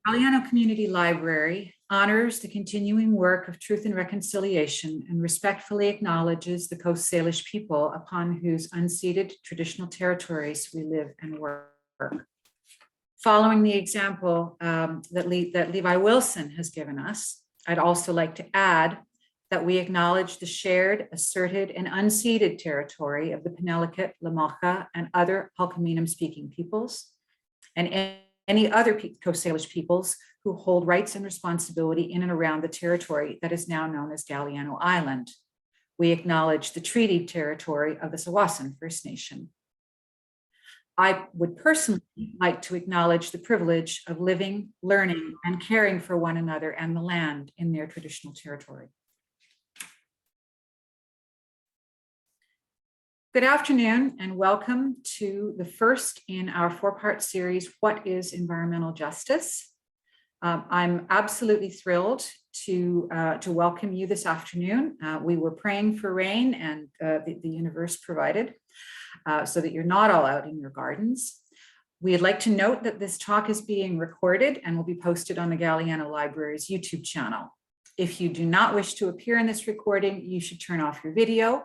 Galiano Community Library honors the continuing work of truth and reconciliation and respectfully acknowledges the Coast Salish people upon whose unceded traditional territories we live and work. Following the example that Levi Wilson has given us, I'd also like to add that we acknowledge the shared, asserted, and unceded territory of the Penelakut, Lamocha, and other Halkominum-speaking peoples, and any other Coast Salish peoples who hold rights and responsibility in and around the territory that is now known as Galiano Island. We acknowledge the treaty territory of the Tsawwassen First Nation. I would personally like to acknowledge the privilege of living, learning, and caring for one another and the land in their traditional territory. Good afternoon and welcome to the first in our four-part series, What is Environmental Justice? I'm absolutely thrilled to welcome you this afternoon. We were praying for rain and the universe provided so that you're not all out in your gardens. We'd like to note that this talk is being recorded and will be posted on the Galiano Library's YouTube channel. If you do not wish to appear in this recording, you should turn off your video.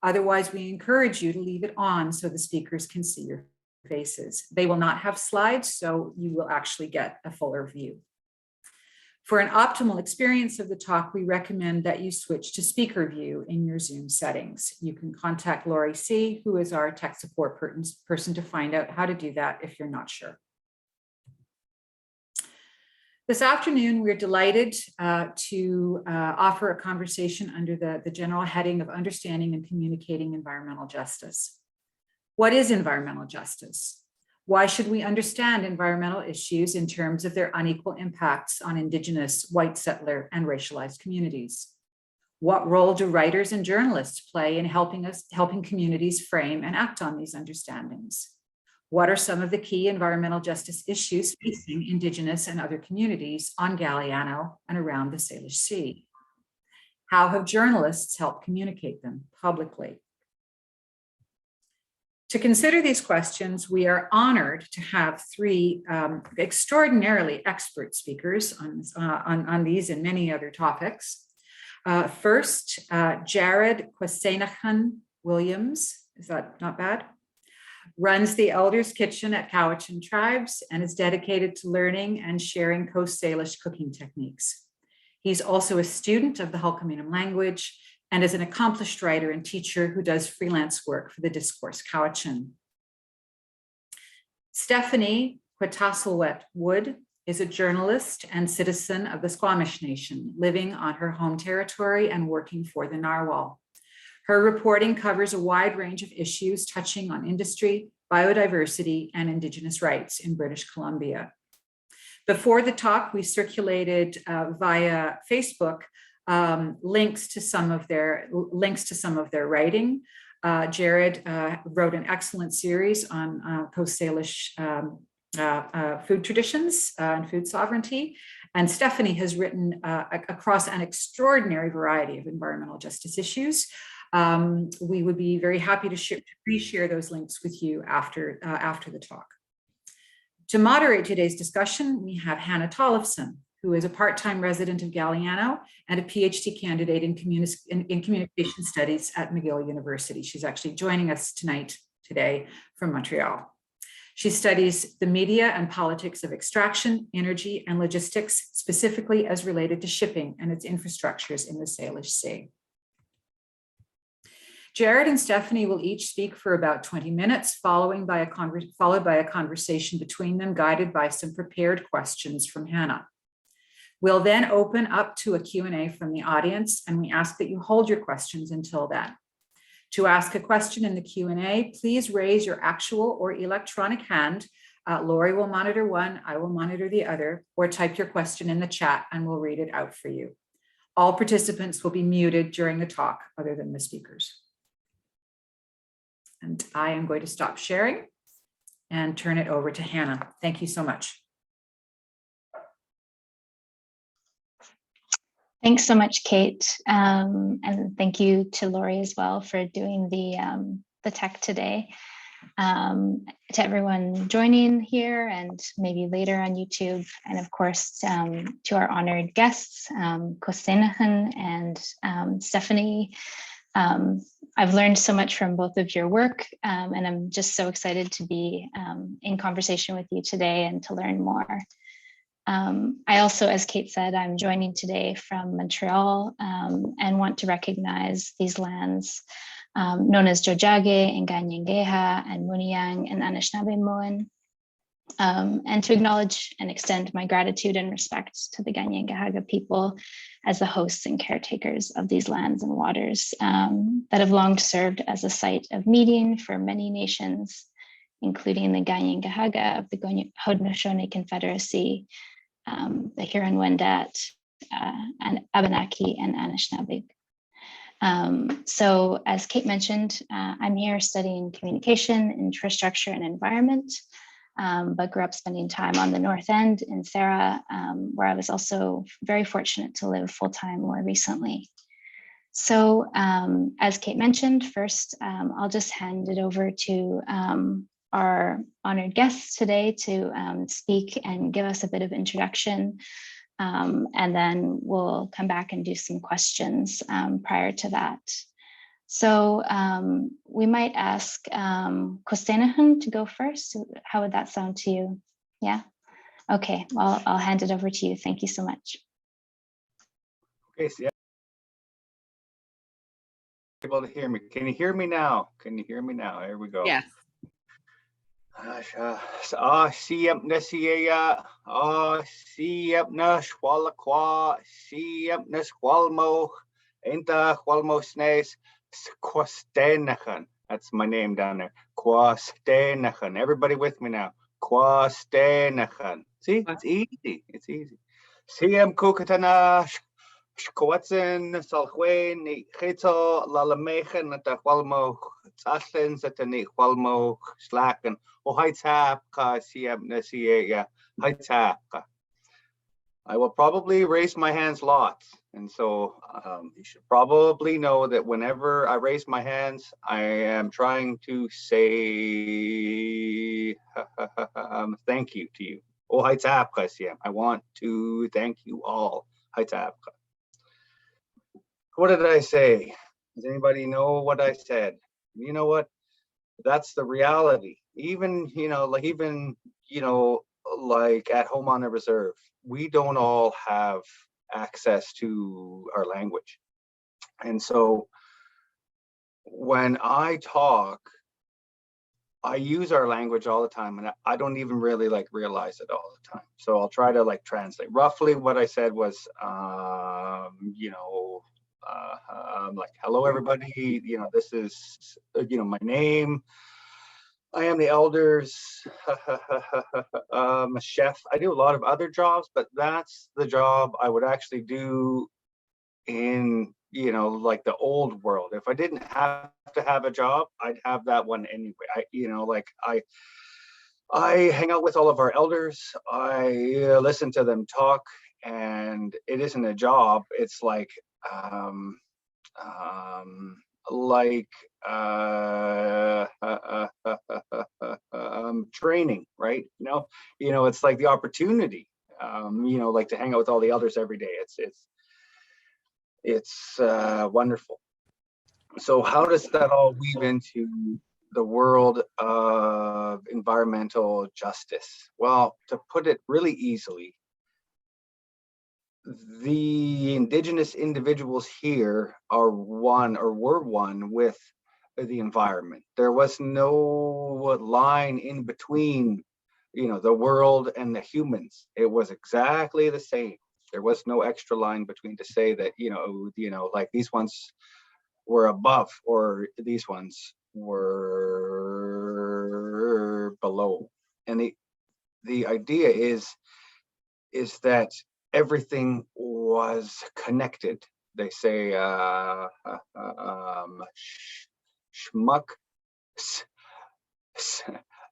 Otherwise, we encourage you to leave it on so the speakers can see your faces. They will not have slides, so you will actually get a fuller view. For an optimal experience of the talk, we recommend that you switch to speaker view in your Zoom settings. You can contact Lori C., who is our tech support person to find out how to do that if you're not sure. This afternoon, we're delighted to offer a conversation under the general heading of Understanding and Communicating Environmental Justice. What is environmental justice? Why should we understand environmental issues in terms of their unequal impacts on Indigenous, white settler, and racialized communities? What role do writers and journalists play in helping communities frame and act on these understandings? What are some of the key environmental justice issues facing Indigenous and other communities on Galiano and around the Salish Sea? How have journalists helped communicate them publicly? To consider these questions, we are honored to have three extraordinarily expert speakers on these and many other topics. First, Jared Qwustenuxun Williams, is that not bad? Runs the Elders Kitchen at Qwustenuxun Tribes and is dedicated to learning and sharing Coast Salish cooking techniques. He's also a student of the Halkominum language and is an accomplished writer and teacher who does freelance work for the Discourse Qwustenuxun. Stephanie Kwetasel'wet Wood is a journalist and citizen of the Squamish Nation, living on her home territory and working for the Narwhal. Her reporting covers a wide range of issues touching on industry, biodiversity, and Indigenous rights in British Columbia. Before the talk, we circulated via Facebook links to some of their writing. Jared wrote an excellent series on Coast Salish food traditions and food sovereignty. And Stephanie has written across an extraordinary variety of environmental justice issues. We would be very happy to reshare those links with you after the talk. To moderate today's discussion, we have Hannah Tollefson, who is a part-time resident of Galiano and a PhD candidate in communication studies at McGill University. She's actually joining us today from Montreal. She studies the media and politics of extraction, energy, and logistics, specifically as related to shipping and its infrastructures in the Salish Sea. Jared and Stephanie will each speak for about 20 minutes, followed by a conversation between them, guided by some prepared questions from Hannah. We'll then open up to a Q&A from the audience, and we ask that you hold your questions until then. To ask a question in the Q&A, please raise your actual or electronic hand. Lori will monitor one, I will monitor the other, or type your question in the chat and we'll read it out for you. All participants will be muted during the talk, other than the speakers. And I am going to stop sharing and turn it over to Hannah. Thank you so much. Thanks so much, Kate. And thank you to Lori as well for doing the tech today. to everyone joining here and maybe later on YouTube, and of course to our honored guests, Qwustenuxun and Stephanie. I've learned so much from both of your work, and I'm just so excited to be in conversation with you today and to learn more. I also, as Kate said, I'm joining today from Montreal and want to recognize these lands known as Jojage and Ganyangeha and Muniyang and Anishinaabemowin, and to acknowledge and extend my gratitude and respect to the Ganyangehaga people as the hosts and caretakers of these lands and waters that have long served as a site of meeting for many nations, including the Ganyangehaga of the Haudenosaunee Confederacy, the Huron-Wendat, and Abenaki and Anishinaabe. So as Kate mentioned, I'm here studying communication, infrastructure, and environment, but grew up spending time on the North End in Sarah, where I was also very fortunate to live full-time more recently. So as Kate mentioned, first, I'll just hand it over to our honored guests today to speak and give us a bit of introduction. And then we'll come back and do some questions prior to that. So we might ask Qwustenuxun to go first. How would that sound to you? Yeah? Okay, well, I'll hand it over to you. Thank you so much. Okay, so yeah. Able to hear me. Can you hear me now? Can you hear me now? Here we go. Yes. Siep Nesiya, Siep Nashwalakwa, Siep Nashwalmo, Inta Walmo Snays, Qwustenuxun. That's my name down there. Qwustenuxun. Everybody with me now. Qwustenuxun. See, it's easy. It's easy. Siep Kukatanash. Shkwatzen, Salchwen, Chito, Lalamechen, at the Walmo, Taslins, at the Walmo, Slacken, O Haitapka, Sieb Nesia, Haitapka. I will probably raise my hands lots. And so you should probably know that whenever I raise my hands, I am trying to say thank you to you. O Haitapka, Sieb. I want to thank you all. Haitapka. What did I say? Does anybody know what I said? You know what? That's the reality. Even, like at home on a reserve, we don't all have access to our language. And so when I talk, I use our language all the time, and I don't even really realize it all the time. So I'll try to translate. Roughly what I said was, hello everybody, this is my name, I am the elders, I'm a chef. I do a lot of other jobs, but that's the job I would actually do in the old world. If I didn't have to have a job, I'd have that one anyway. I hang out with all of our elders, I listen to them talk, and it isn't a job. It's training, right? It's like the opportunity, to hang out with all the elders every day. It's wonderful. So how does that all weave into the world of environmental justice? Well, to put it really easily, the Indigenous individuals here are were one with the environment. There was no line in between, the world and the humans. It was exactly the same. There was no extra line between to say that, these ones were above or these ones were below. And the idea is that everything was connected. They say shmuk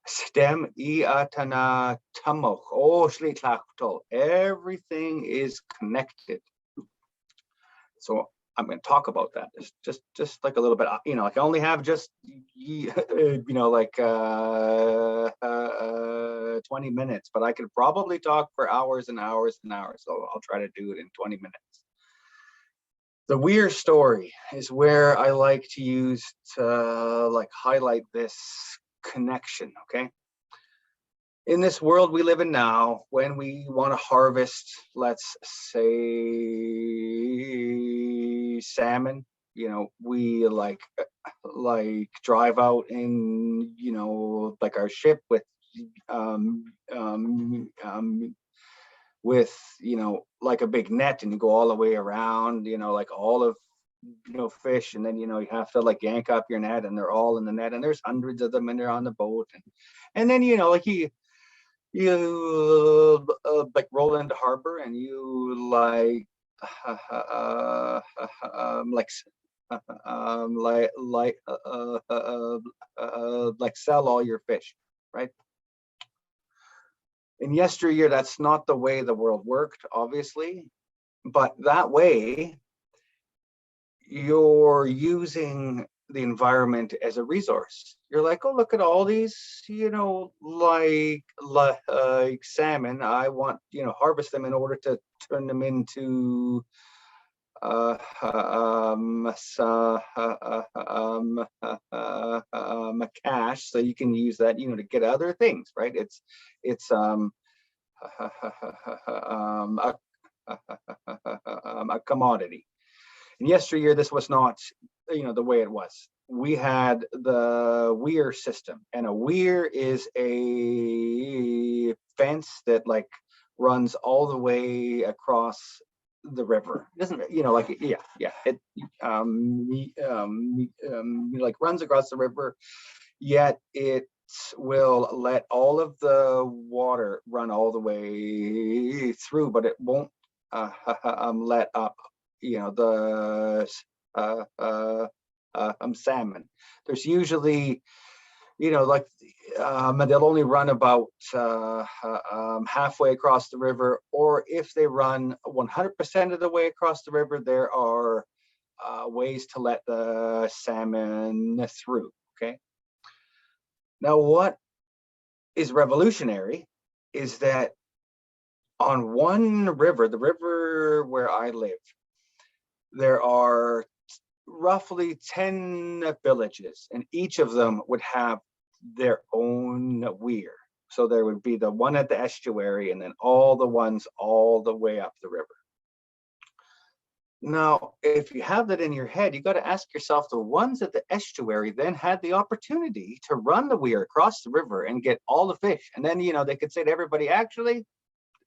stem iatana tamoch. Oh, shlitlachto. Everything is connected. So I'm going to talk about that. It's just like a little bit, you know, like I only have just, you know, like 20 minutes, but I could probably talk for hours and hours and hours. So I'll try to do it in 20 minutes. The weird story is where I like to use to like highlight this connection, okay? In this world we live in now, when we want to harvest, let's say salmon, you know, we like drive out in, you know, like our ship with you know, like a big net, and you go all the way around, you know, like all of, you know, fish, and then, you know, you have to like yank up your net and they're all in the net and there's hundreds of them and they're on the boat, and then, you know, like you like roll into harbor and you like like sell all your fish, right? In yesteryear, that's not the way the world worked, obviously, but that way you're using the environment as a resource. You're like, oh, look at all these, you know, like salmon. I want, you know, harvest them in order to turn them into cash, so you can use that, you know, to get other things, right? It's a commodity. In yesteryear, this was not, you know, the way it was. We had the weir system, and a weir is a fence that like runs all the way across the river. It doesn't, you know, like, yeah, it like runs across the river, yet it will let all of the water run all the way through, but it won't let up, you know, the salmon. There's usually, you know, like they'll only run about halfway across the river, or if they run 100% of the way across the river, there are ways to let the salmon through, okay? Now, what is revolutionary is that on one river, the river where I live, there are roughly 10 villages, and each of them would have their own weir. So there would be the one at the estuary, and then all the ones all the way up the river. Now, if you have that in your head, you got to ask yourself, the ones at the estuary then had the opportunity to run the weir across the river and get all the fish. And then, you know, they could say to everybody, actually,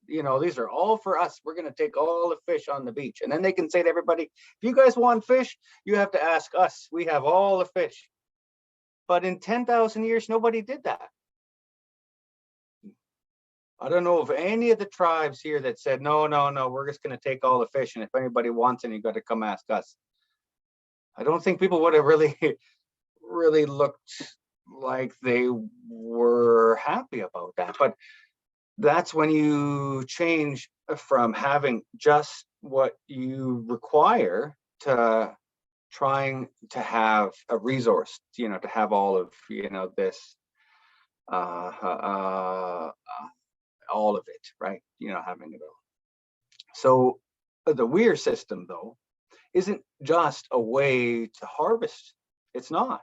you know, these are all for us. We're going to take all the fish on the beach. And then they can say to everybody, if you guys want fish, you have to ask us. We have all the fish. But in 10,000 years, nobody did that. I don't know of any of the tribes here that said, no, we're just going to take all the fish. And if anybody wants any, you got to come ask us. I don't think people would have really looked like they were happy about that. But that's when you change from having just what you require to trying to have a resource, you know, to have all of, you know, this, all of it, right? You know, having it all. So the weir system, though, isn't just a way to harvest. It's not.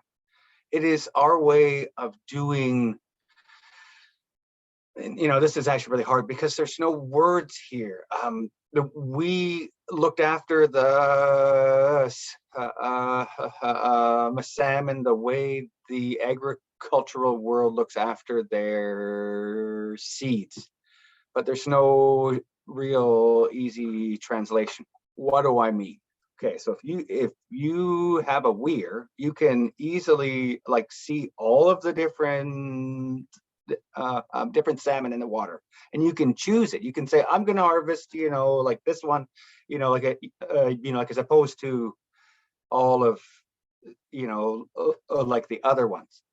It is our way of doing. You know, this is actually really hard because there's no words here. We looked after the salmon the way the agricultural world looks after their seeds, but there's no real easy translation. What do I mean? Okay, so if you have a weir, you can easily like see all of the different salmon in the water, and you can choose it. You can say, I'm going to harvest, you know, like this one, you know, like you know, like as opposed to all of, you know, like the other ones.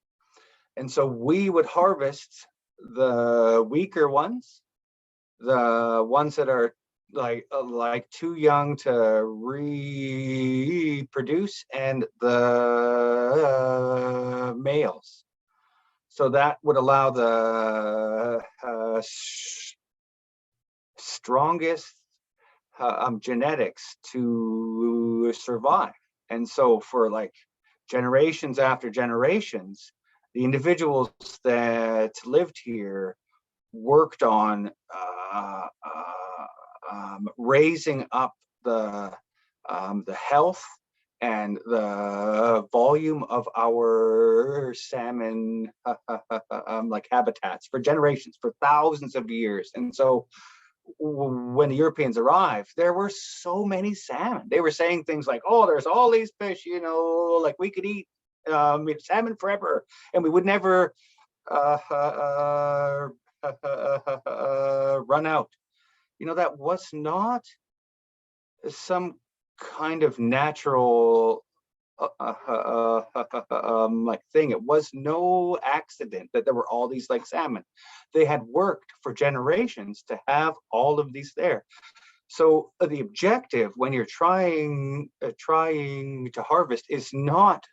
And so we would harvest the weaker ones, the ones that are like too young to reproduce, and the males. So that would allow the strongest genetics to survive. And so for like generations after generations, the individuals that lived here worked on raising up the health and the volume of our salmon like habitats for generations, for thousands of years. And so when the Europeans arrived, there were so many salmon. They were saying things like, "Oh, there's all these fish, you know, like we could eat salmon forever, and we would never run out." You know, that was not some kind of natural like thing. It was no accident that there were all these like salmon. They had worked for generations to have all of these there. So the objective when you're trying to harvest is not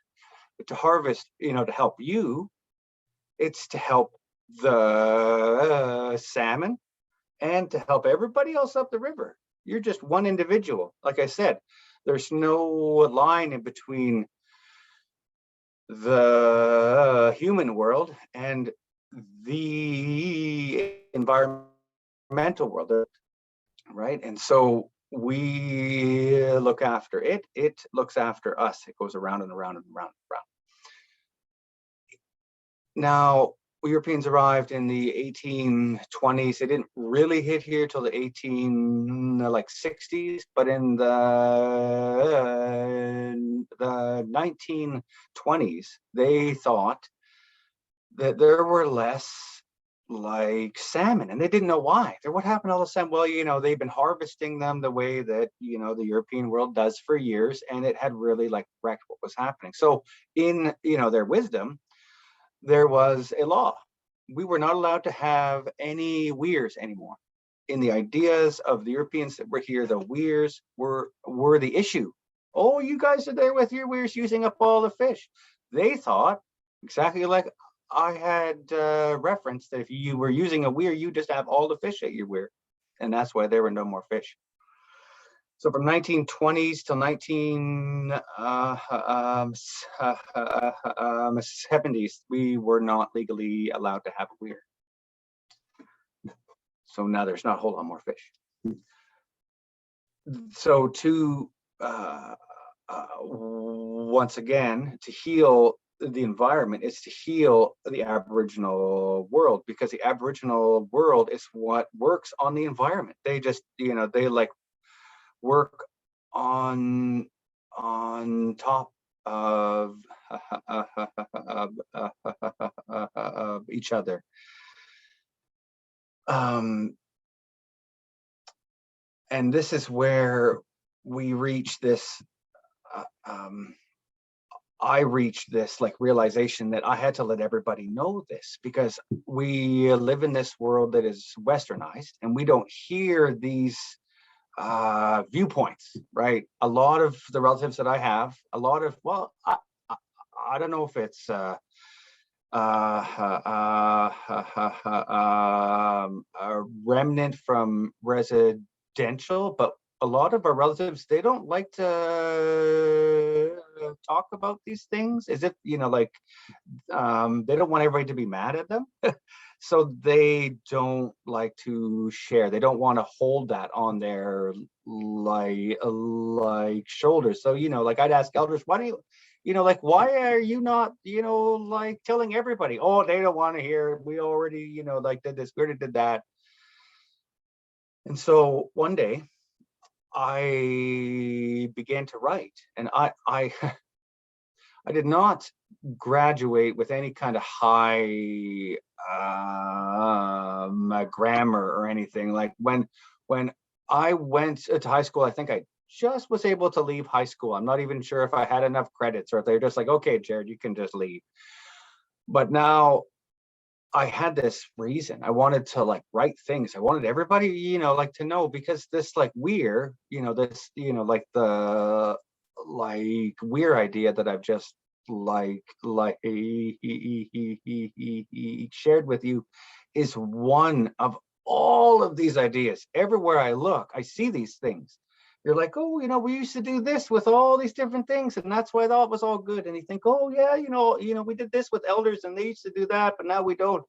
to harvest, you know, to help you. It's to help the salmon and to help everybody else up the river. You're just one individual. Like I said, there's no line in between the human world and the environmental world, right? And so we look after it. It looks after us. It goes around and around and around and around. Now, Europeans arrived in the 1820s. They didn't really hit here till the 60s, but in the 1920s, they thought that there were less like salmon, and they didn't know why. What happened to all the salmon? Well, you know, they've been harvesting them the way that, you know, the European world does for years, and it had really like wrecked what was happening. So in, you know, their wisdom, there was a law. We were not allowed to have any weirs anymore. In the ideas of the Europeans that were here, the weirs were the issue. Oh, you guys are there with your weirs using up all the fish. They thought, exactly like I had referenced, that if you were using a weir, you just have all the fish at your weir. And that's why there were no more fish. So from 1920s till 1970s, we were not legally allowed to have a weir. So now there's not a whole lot more fish. So to once again, to heal the environment is to heal the Aboriginal world, because the Aboriginal world is what works on the environment. They just, you know, they like work on top of each other. And this is where we reach this, I reached this like realization that I had to let everybody know this, because we live in this world that is westernized and we don't hear these viewpoints, right? A lot of the relatives that I have, a lot of, well, I don't know if it's a remnant from residential, but a lot of our relatives, they don't like to talk about these things as if, you know, like they don't want everybody to be mad at them. So they don't like to share. They don't want to hold that on their like shoulders. So, you know, like I'd ask elders, why do you know, like, why are you not, you know, like telling everybody? Oh, they don't want to hear. We already, you know, like did this, we already did that. And so one day I began to write, and I did not graduate with any kind of high grammar or anything. Like when I went to high school, I think I just was able to leave high school. I'm not even sure if I had enough credits or if they're just like, okay, Jared, you can just leave. But now I had this reason. I wanted to like write things. I wanted everybody, like to know, because this like weird, this, like the like weird idea that I've just shared with you is one of all of these ideas. Everywhere I look, I see these things. You're like, oh, we used to do this with all these different things, and that's why that was all good. And you think, oh yeah, we did this with elders, and they used to do that, but now we don't.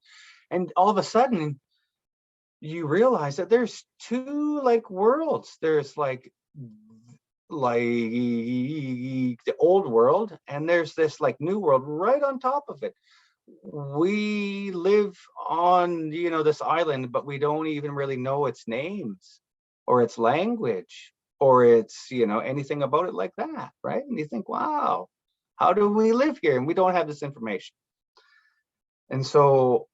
And all of a sudden, you realize that there's two like worlds. There's like the old world, and there's this like new world right on top of it. We live on, this island, but we don't even really know its names or its language or it's, anything about it like that, right? And you think, wow, how do we live here? And we don't have this information. And so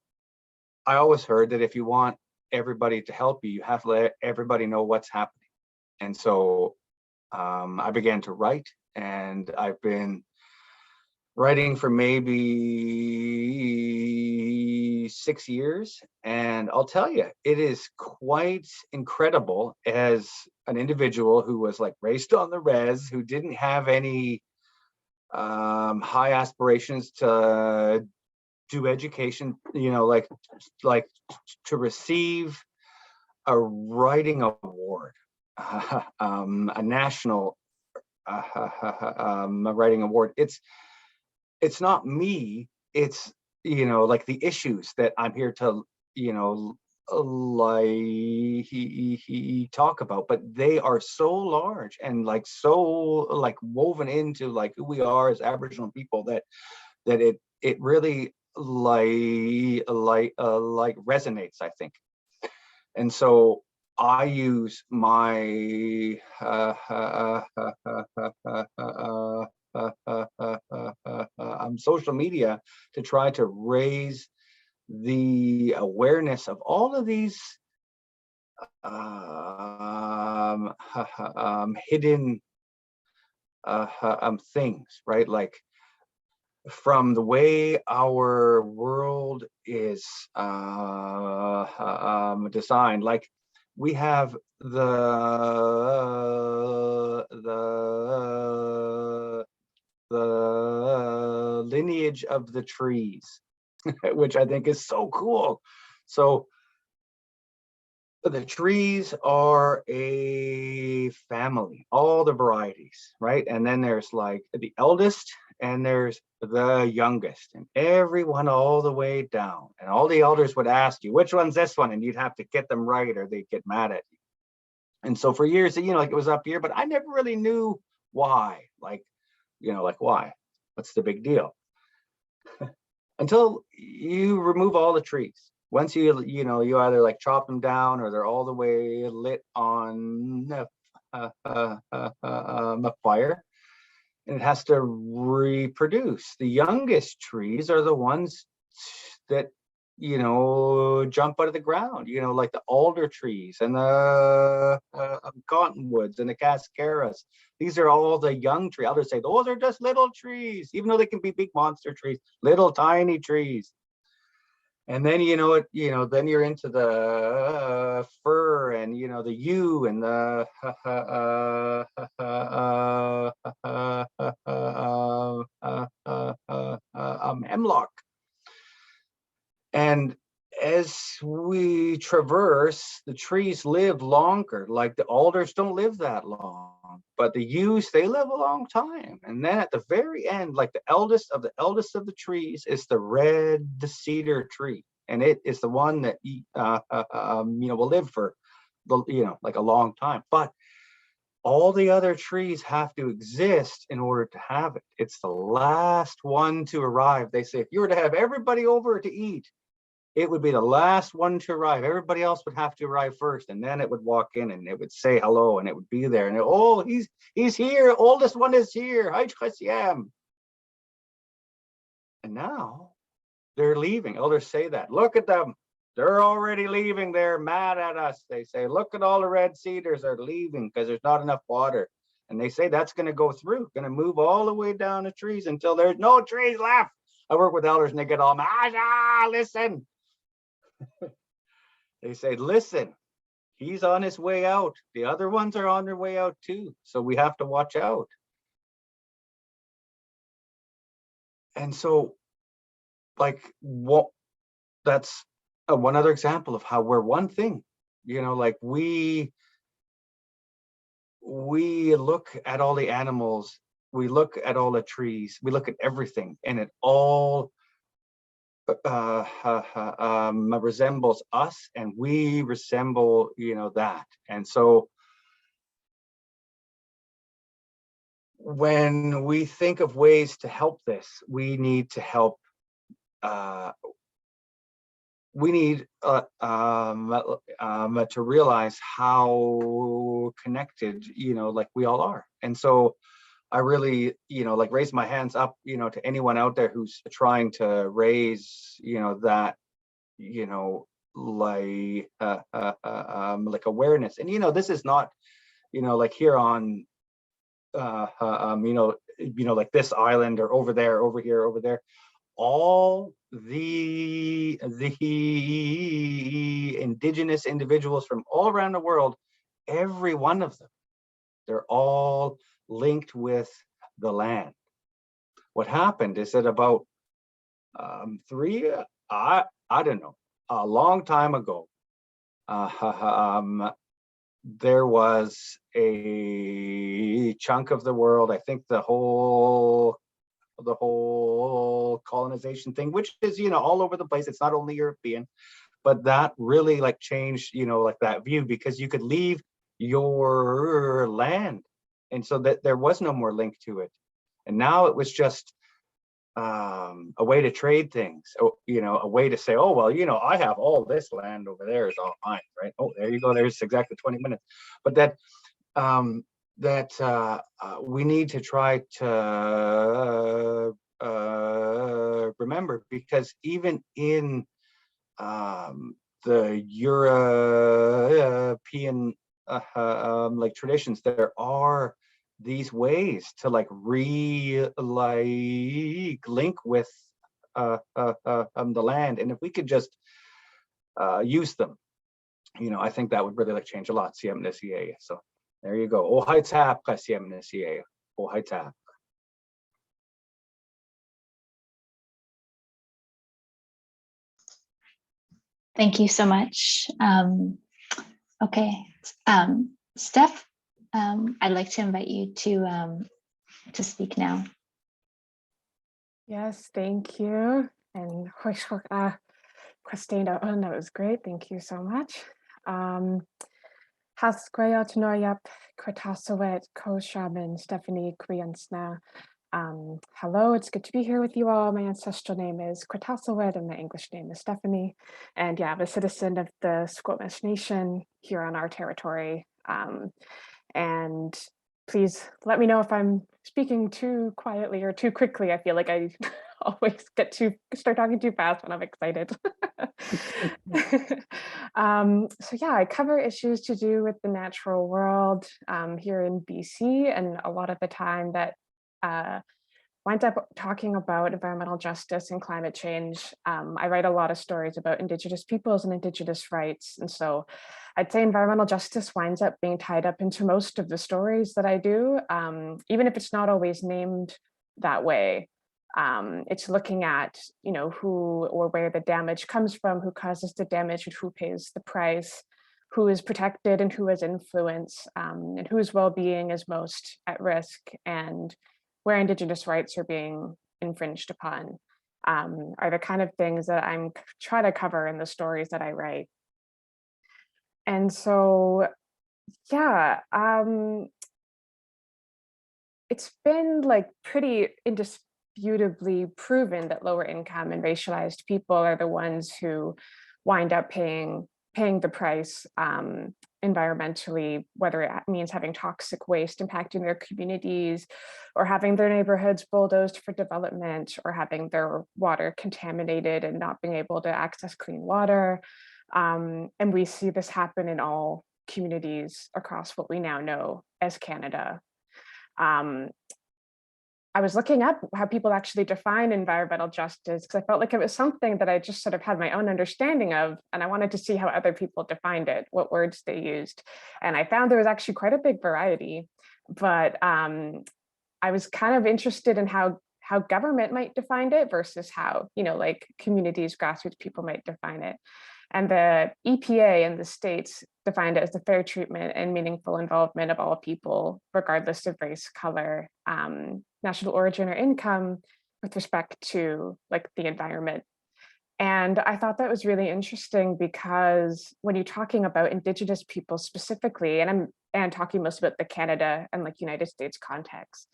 I always heard that if you want everybody to help you, you have to let everybody know what's happening. And so I began to write, and I've been writing for maybe 6 years. And I'll tell you, it is quite incredible as an individual who was like raised on the res, who didn't have any high aspirations to do education, like to receive a writing award, a national writing award. It's not me, it's, like the issues that I'm here to, talk about, but they are so large and like so like woven into like who we are as Aboriginal people that it really like resonates, I think. And so I use my social media to try to raise the awareness of all of these hidden things, right? Like from the way our world is designed, like we have the lineage of the trees, which I think is so cool. So the trees are a family, all the varieties, right? And then there's like the eldest and there's the youngest, and everyone all the way down. And all the elders would ask you, which one's this one? And you'd have to get them right or they'd get mad at you. And so for years, like it was up here, but I never really knew why. Like, like why? What's the big deal? Until you remove all the trees. Once you either like chop them down or they're all the way lit on a fire, and it has to reproduce. The youngest trees are the ones that jump out of the ground, like the alder trees and the cottonwoods and the cascaras. These are all the young trees. Others say those are just little trees, even though they can be big monster trees, little tiny trees. And then then you're into the fir and the yew and the hemlock. And as we traverse, the trees live longer. Like the alders don't live that long, but the yews, they live a long time. And then at the very end, like the eldest of the trees is the red cedar tree, and it is the one that will live for like a long time. But all the other trees have to exist in order to have it. It's the last one to arrive. They say if you were to have everybody over to eat, it would be the last one to arrive. Everybody else would have to arrive first, and then it would walk in and it would say hello and it would be there. And he's here. Oldest one is here. Hi, Qwustenuxun. And now they're leaving. Elders say that. Look at them. They're already leaving. They're mad at us. They say, look at all the red cedars are leaving because there's not enough water. And they say that's going to go through, going to move all the way down the trees until there's no trees left. I work with elders and they get all mad. Listen. They say, listen, he's on his way out. The other ones are on their way out too. So we have to watch out. And so, like, what? That's one other example of how we're one thing. You know, like we look at all the animals, we look at all the trees, we look at everything, and it all resembles us, and we resemble, you know, that. And so when we think of ways to help this, we need to help. We need to realize how connected, you know, like we all are. And so I really, you know, like raise my hands up, you know, to anyone out there who's trying to raise, you know, that, you know, like awareness. And, you know, this is not, you know, like here on, you know, like this island or over there, over here, over there. All the indigenous individuals from all around the world, every one of them, they're all linked with the land. What happened is that about I don't know, a long time ago, there was a chunk of the world, I think the whole colonization thing, which is, you know, all over the place. It's not only European, but that really like changed, you know, like that view, because you could leave your land. And so that there was no more link to it. And now it was just a way to trade things, you know, a way to say, oh, well, you know, I have all this land over there is all mine, right? Oh, there you go. There's exactly 20 minutes. But that, we need to try to remember, because even in the European like traditions, there are these ways to like link with the land, and if we could just use them, you know, I think that would really like change a lot. So there you go. Oh, hi tap, oh, hi tap. Thank you so much. Okay, Steph, I'd like to invite you to speak now. Yes, thank you. And Qwustenuxun, that was great. Thank you so much. Hasquayotnoyap, Kwetaselwet, Co-Shaman, Stephanie Qwustenuxun. Hello, it's good to be here with you all. My ancestral name is Quitaselwet and my English name is Stephanie. And yeah, I'm a citizen of the Squamish Nation here on our territory. And please let me know if I'm speaking too quietly or too quickly. I feel like I always start talking too fast when I'm excited. So yeah, I cover issues to do with the natural world here in BC, and a lot of the time that wind up talking about environmental justice and climate change. I write a lot of stories about Indigenous peoples and Indigenous rights. And so I'd say environmental justice winds up being tied up into most of the stories that I do, even if it's not always named that way. It's looking at, you know, who or where the damage comes from, who causes the damage and who pays the price, who is protected and who has influence, and whose well-being is most at risk, and where Indigenous rights are being infringed upon, are the kind of things that I'm trying to cover in the stories that I write. And so, yeah, it's been like pretty indisputably proven that lower income and racialized people are the ones who wind up paying the price environmentally, whether it means having toxic waste impacting their communities, or having their neighborhoods bulldozed for development, or having their water contaminated and not being able to access clean water. And we see this happen in all communities across what we now know as Canada. I was looking up how people actually define environmental justice because I felt like it was something that I just sort of had my own understanding of, and I wanted to see how other people defined it, what words they used. And I found there was actually quite a big variety, but I was kind of interested in how government might define it versus how, like communities, grassroots people might define it. And the EPA in the states defined it as the fair treatment and meaningful involvement of all people, regardless of race, color, national origin, or income, with respect to like the environment. And I thought that was really interesting because when you're talking about Indigenous people specifically, and I'm talking most about the Canada and like United States context,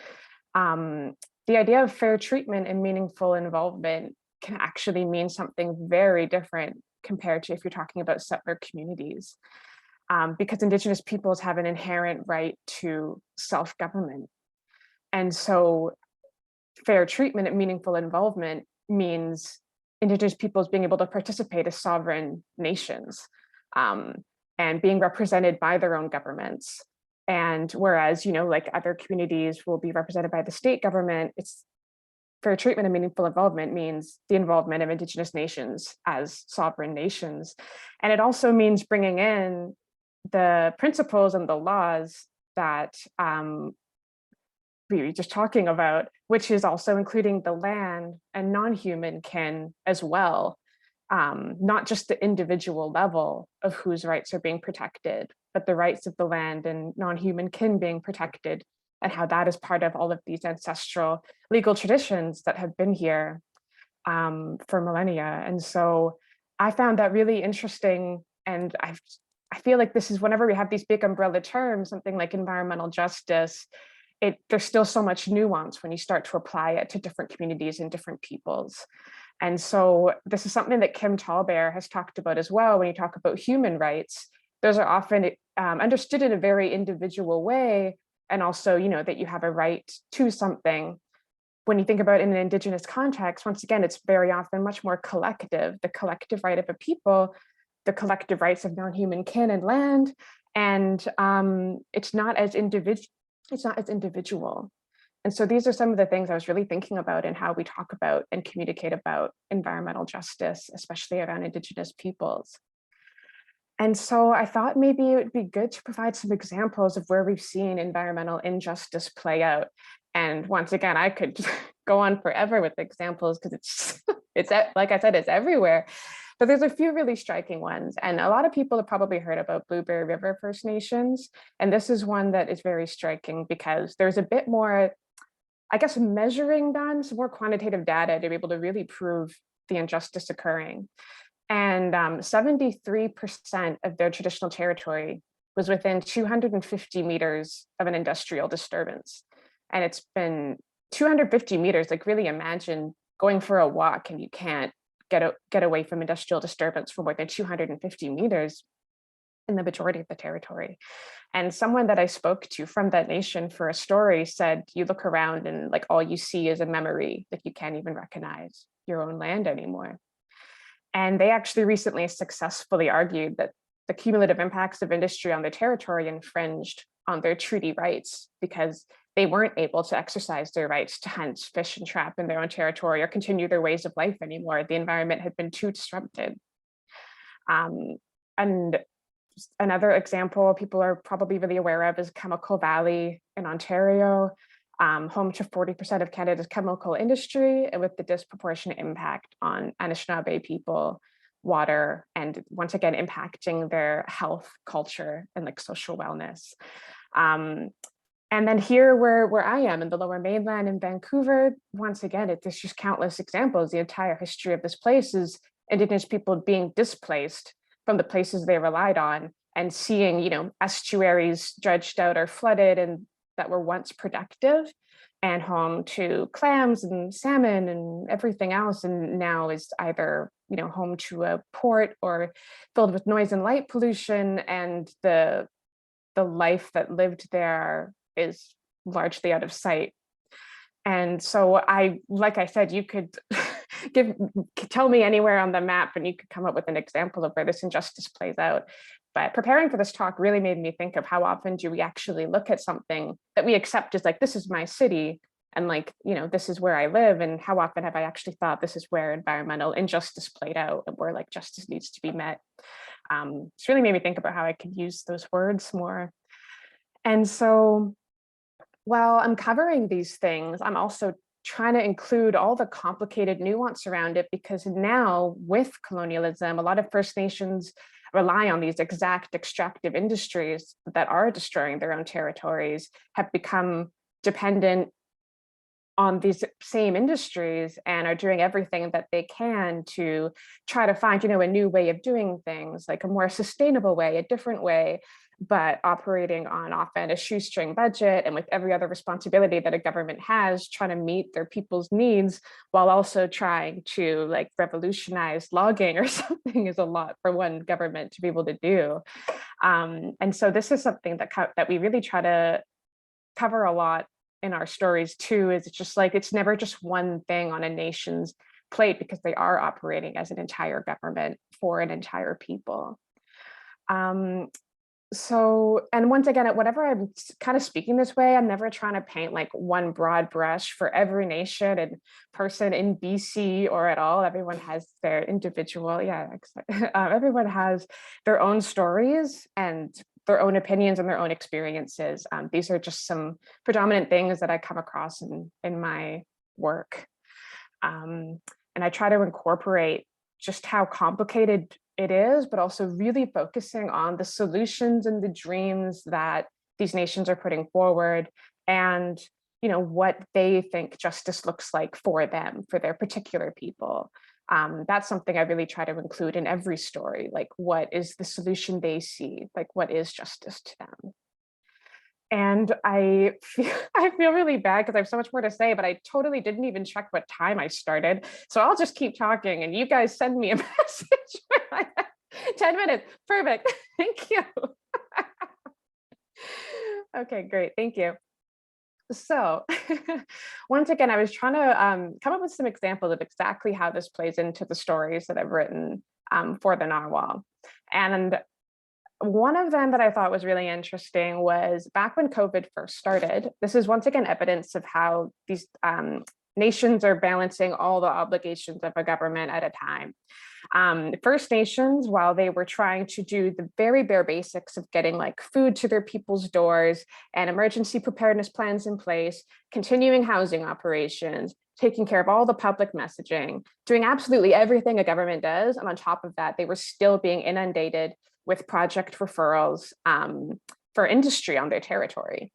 the idea of fair treatment and meaningful involvement can actually mean something very different compared to if you're talking about settler communities, because Indigenous peoples have an inherent right to self-government. And so fair treatment and meaningful involvement means Indigenous peoples being able to participate as sovereign nations, and being represented by their own governments. And whereas, like other communities will be represented by the state government, it's fair treatment and meaningful involvement means the involvement of Indigenous nations as sovereign nations. And it also means bringing in the principles and the laws that we were just talking about, which is also including the land and non-human kin as well, not just the individual level of whose rights are being protected, but the rights of the land and non-human kin being protected, and how that is part of all of these ancestral legal traditions that have been here for millennia. And so I found that really interesting. And I feel like this is, whenever we have these big umbrella terms, something like environmental justice, there's still so much nuance when you start to apply it to different communities and different peoples. And so this is something that Kim Tallbear has talked about as well. When you talk about human rights, those are often understood in a very individual way. And also, that you have a right to something. When you think about it in an Indigenous context, once again, it's very often much more collective, the collective right of a people, the collective rights of non-human kin and land. And it's not as individual. And so these are some of the things I was really thinking about in how we talk about and communicate about environmental justice, especially around Indigenous peoples. And so I thought maybe it would be good to provide some examples of where we've seen environmental injustice play out. And once again, I could go on forever with examples because it's like I said, it's everywhere. But there's a few really striking ones. And a lot of people have probably heard about Blueberry River First Nations. And this is one that is very striking because there's a bit more, I guess, measuring done, some more quantitative data to be able to really prove the injustice occurring. And 73% of their traditional territory was within 250 meters of an industrial disturbance. And it's been 250 meters, like really imagine going for a walk and you can't get away from industrial disturbance for more than 250 meters in the majority of the territory. And someone that I spoke to from that nation for a story said, you look around and like all you see is a memory, like you can't even recognize your own land anymore. And they actually recently successfully argued that the cumulative impacts of industry on their territory infringed on their treaty rights because they weren't able to exercise their rights to hunt, fish, and trap in their own territory or continue their ways of life anymore. The environment had been too disrupted. And another example people are probably really aware of is Chemical Valley in Ontario, home to 40% of Canada's chemical industry, and with the disproportionate impact on Anishinaabe people, water, and once again, impacting their health, culture, and like social wellness. And then here where I am in the Lower Mainland in Vancouver, once again, there's just countless examples. The entire history of this place is Indigenous people being displaced from the places they relied on and seeing, estuaries dredged out or flooded and that were once productive and home to clams and salmon and everything else, and now is either home to a port or filled with noise and light pollution, and the life that lived there is largely out of sight. And so like I said, you could tell me anywhere on the map and you could come up with an example of where this injustice plays out. But preparing for this talk really made me think of how often do we actually look at something that we accept as like, this is my city, And like, this is where I live, and how often have I actually thought this is where environmental injustice played out and where like justice needs to be met. It's really made me think about how I could use those words more. And so while I'm covering these things, I'm also trying to include all the complicated nuance around it, because now with colonialism, a lot of First Nations rely on these exact extractive industries that are destroying their own territories, have become dependent on these same industries and are doing everything that they can to try to find, a new way of doing things, like a more sustainable way, a different way, but operating on often a shoestring budget and with every other responsibility that a government has, trying to meet their people's needs while also trying to like revolutionize logging or something is a lot for one government to be able to do. And so this is something that we really try to cover a lot in our stories too, is it's just like, it's never just one thing on a nation's plate, because they are operating as an entire government for an entire people. So, and once again, whenever I'm kind of speaking this way, I'm never trying to paint like one broad brush for every nation and person in BC or at all. Everyone has their individual, everyone has their own stories and their own opinions and their own experiences. These are just some predominant things that I come across in my work. And I try to incorporate just how complicated it is, but also really focusing on the solutions and the dreams that these nations are putting forward, and what they think justice looks like for them, for their particular people. That's something I really try to include in every story. Like, what is the solution they see? Like, what is justice to them? And I feel really bad because I have so much more to say, but I totally didn't even check what time I started. So I'll just keep talking and you guys send me a message. 10 minutes, perfect, thank you. Okay, great, thank you. So once again, I was trying to come up with some examples of exactly how this plays into the stories that I've written for the Narwhal. And one of them that I thought was really interesting was back when COVID first started. This is once again evidence of how these nations are balancing all the obligations of a government at a time. First Nations, while they were trying to do the very bare basics of getting like food to their people's doors and emergency preparedness plans in place, continuing housing operations, taking care of all the public messaging, doing absolutely everything a government does. And on top of that, they were still being inundated with project referrals for industry on their territory.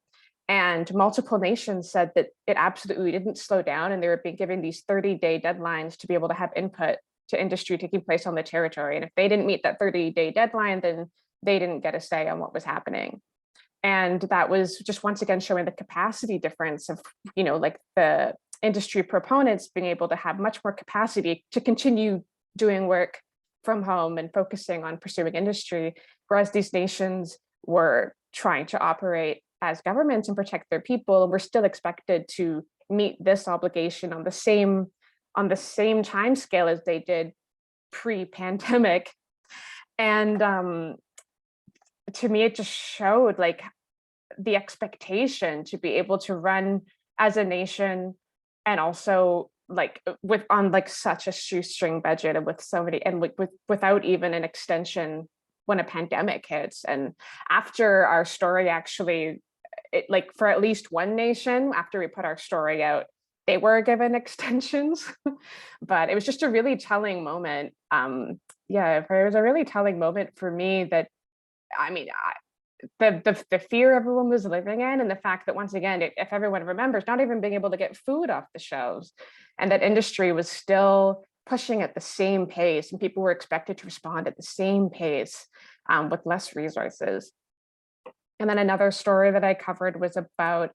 And multiple nations said that it absolutely didn't slow down, and they were being given these 30-day deadlines to be able to have input to industry taking place on the territory. And if they didn't meet that 30-day deadline, then they didn't get a say on what was happening. And that was just once again showing the capacity difference of, like the industry proponents being able to have much more capacity to continue doing work from home and focusing on pursuing industry, whereas these nations were trying to operate as governments and protect their people, and were still expected to meet this obligation on the same time scale as they did pre-pandemic. And to me, it just showed like the expectation to be able to run as a nation, and also like on like such a shoestring budget, and with so many, and like without even an extension when a pandemic hits. And after our story, actually, it, like for at least one nation, after we put our story out, they were given extensions. But it was just a really telling moment. It was a really telling moment for me that, I mean, the fear everyone was living in, and the fact that, once again, if everyone remembers, not even being able to get food off the shelves, and that industry was still pushing at the same pace, and people were expected to respond at the same pace with less resources. And then another story that I covered was about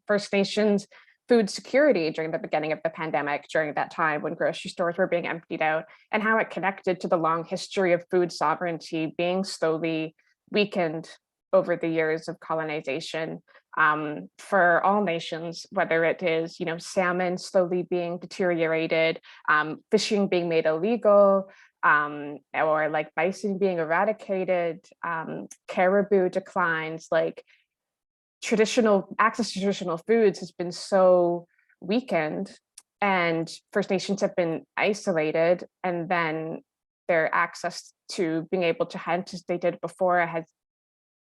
First Nations food security during the beginning of the pandemic, during that time when grocery stores were being emptied out, and how it connected to the long history of food sovereignty being slowly weakened over the years of colonization for all nations, whether it is, salmon slowly being deteriorated, fishing being made illegal, or like bison being eradicated, caribou declines. Like, access to traditional foods has been so weakened, and First Nations have been isolated, and then their access to being able to hunt as they did before has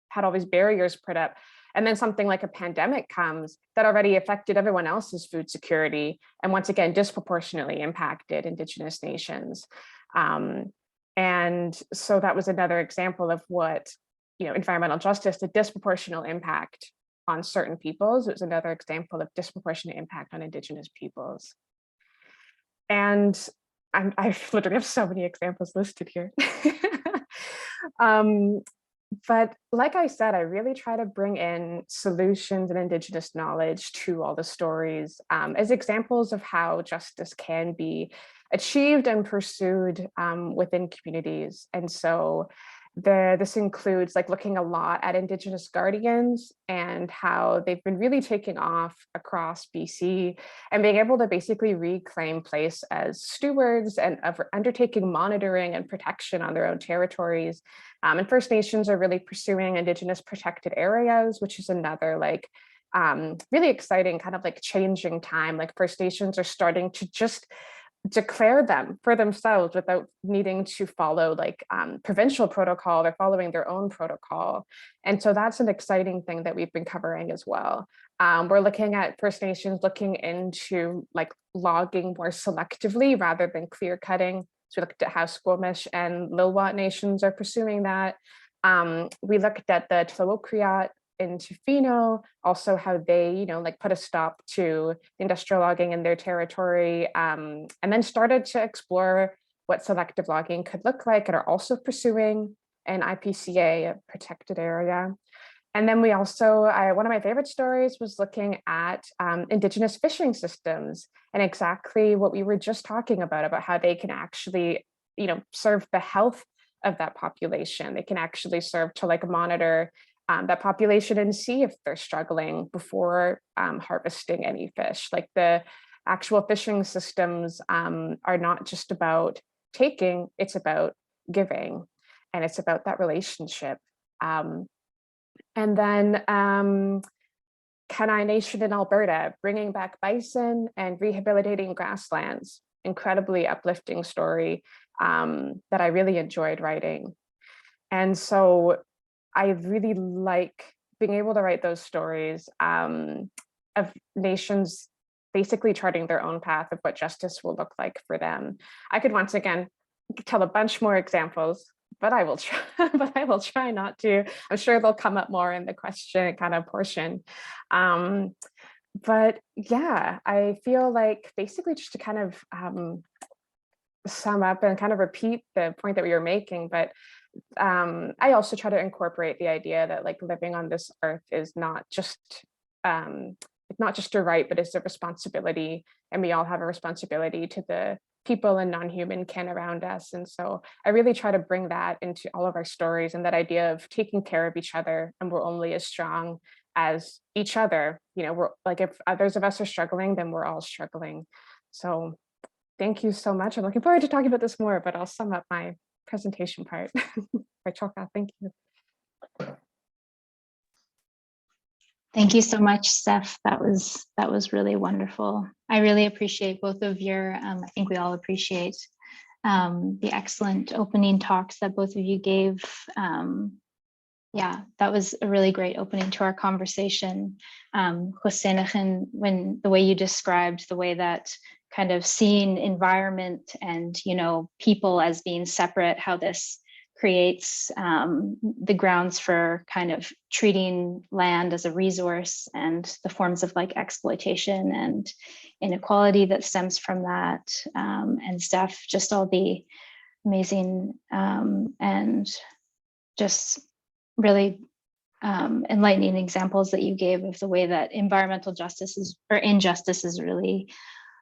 had all these barriers put up. And then something like a pandemic comes that already affected everyone else's food security, and once again, disproportionately impacted Indigenous nations. And so that was another example of what, environmental justice, the disproportional impact on certain peoples. It was another example of disproportionate impact on Indigenous peoples. And I literally have so many examples listed here. But like I said, I really try to bring in solutions and Indigenous knowledge to all the stories as examples of how justice can be achieved and pursued within communities. And so this includes like looking a lot at Indigenous guardians and how they've been really taking off across BC and being able to basically reclaim place as stewards and of undertaking monitoring and protection on their own territories. And First Nations are really pursuing Indigenous protected areas, which is another like really exciting kind of like changing time. Like First Nations are starting to just declare them for themselves without needing to follow like provincial protocol. They're following their own protocol. And so that's an exciting thing that we've been covering as well. We're looking at First Nations looking into like logging more selectively rather than clear cutting. So we looked at how Squamish and Lilwat nations are pursuing that. We looked at the Tlalocriat in Tofino, also how they, like put a stop to industrial logging in their territory, and then started to explore what selective logging could look like and are also pursuing an IPCA, a protected area. And then we also, one of my favorite stories was looking at Indigenous fishing systems and exactly what we were just talking about how they can actually, serve the health of that population. They can actually serve to like monitor that population and see if they're struggling before harvesting any fish. Like the actual fishing systems are not just about taking, it's about giving, and it's about that relationship. And then Kainai Nation in Alberta, bringing back bison and rehabilitating grasslands, incredibly uplifting story that I really enjoyed writing. And so I really like being able to write those stories of nations basically charting their own path of what justice will look like for them. I could once again tell a bunch more examples, but I will try. But I will try not to. I'm sure they'll come up more in the question kind of portion. But yeah, I feel like basically just to kind of sum up and kind of repeat the point that we were making, but I also try to incorporate the idea that like living on this earth is not just it's not just a right, but it's a responsibility, and we all have a responsibility to the people and non-human kin around us. And so I really try to bring that into all of our stories, and that idea of taking care of each other, and we're only as strong as each other. We're like, if others of us are struggling, then we're all struggling. So thank you so much. I'm looking forward to talking about this more, but I'll sum up my presentation part. Choka, thank you. Thank you so much, Steph. That was really wonderful. I really appreciate both of your, I think we all appreciate the excellent opening talks that both of you gave. Yeah, that was a really great opening to our conversation. Qwustenuxun, when the way you described the way that kind of seeing environment and, people as being separate, how this creates the grounds for kind of treating land as a resource, and the forms of like exploitation and inequality that stems from that, and stuff, just all the amazing and just really enlightening examples that you gave of the way that environmental justice or injustice is really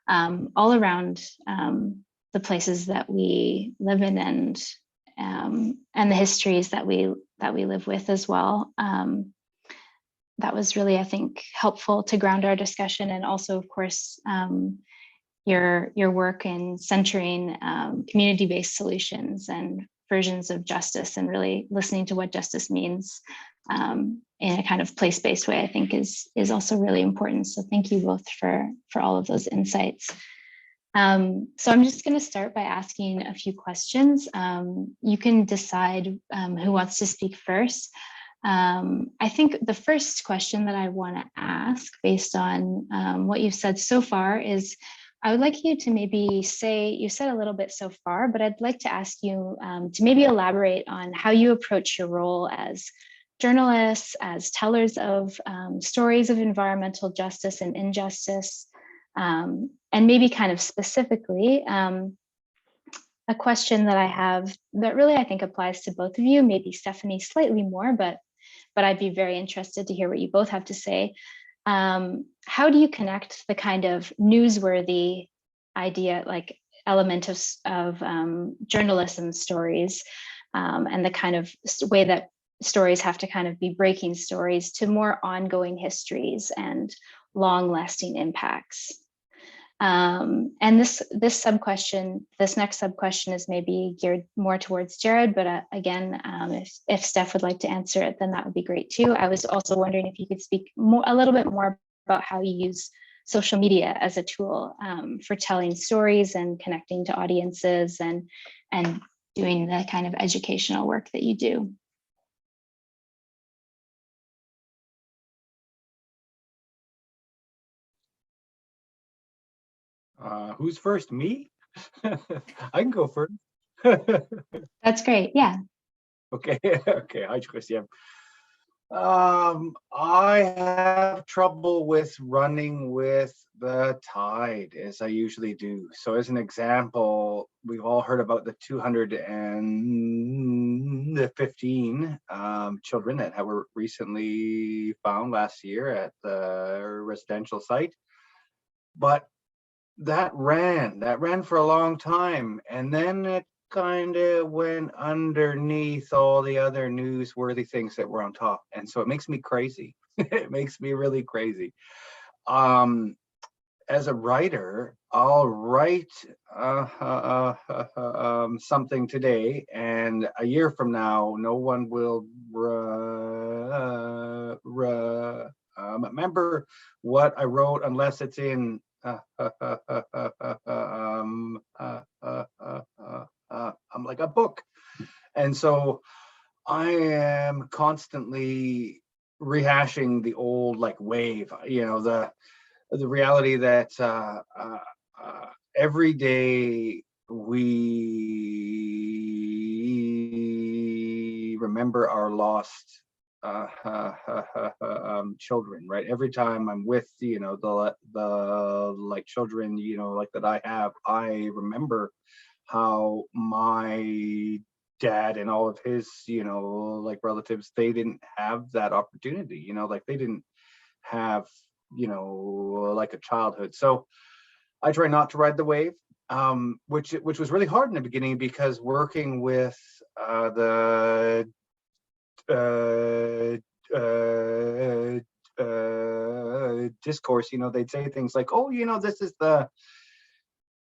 all around the places that we live in, and the histories that we live with as well. That was really, I think, helpful to ground our discussion, and also, of course, your work in centering community-based solutions and versions of justice, and really listening to what justice means in a kind of place-based way, I think is also really important. So thank you both for all of those insights. So I'm just going to start by asking a few questions. You can decide who wants to speak first. I think the first question that I want to ask, based on what you've said so far, is I would like you to maybe say, you said a little bit so far, but I'd like to ask you to maybe elaborate on how you approach your role as journalists, as tellers of stories of environmental justice and injustice, and maybe kind of specifically, a question that I have that really I think applies to both of you, maybe Stephanie slightly more, but I'd be very interested to hear what you both have to say. How do you connect the kind of newsworthy idea, like element of journalism stories, and the kind of way that stories have to kind of be breaking stories, to more ongoing histories and long-lasting impacts? And this next sub question is maybe geared more towards Jared, but again, if Steph would like to answer it, then that would be great too. I was also wondering if you could speak a little bit more about how you use social media as a tool for telling stories and connecting to audiences and doing the kind of educational work that you do. Who's first? Me? I can go first. That's great. Yeah. Okay. Okay. Hi, Qwustenuxun. I have trouble with running with the tide, as I usually do. So as an example, we've all heard about the 215 children that were recently found last year at the residential site. But that ran for a long time, and then it kind of went underneath all the other newsworthy things that were on top, and so it makes me crazy. It makes me really crazy. As a writer, I'll write something today, and a year from now, no one will remember what I wrote unless it's in I'm like a book. And so I am constantly rehashing the old like wave, the reality that every day we remember our lost children, right? Every time I'm with the like children like that I have, I remember how my dad and all of his like relatives, they didn't have that opportunity, like they didn't have like a childhood. So I try not to ride the wave, which was really hard in the beginning, because working with the discourse, they'd say things like, oh, this is the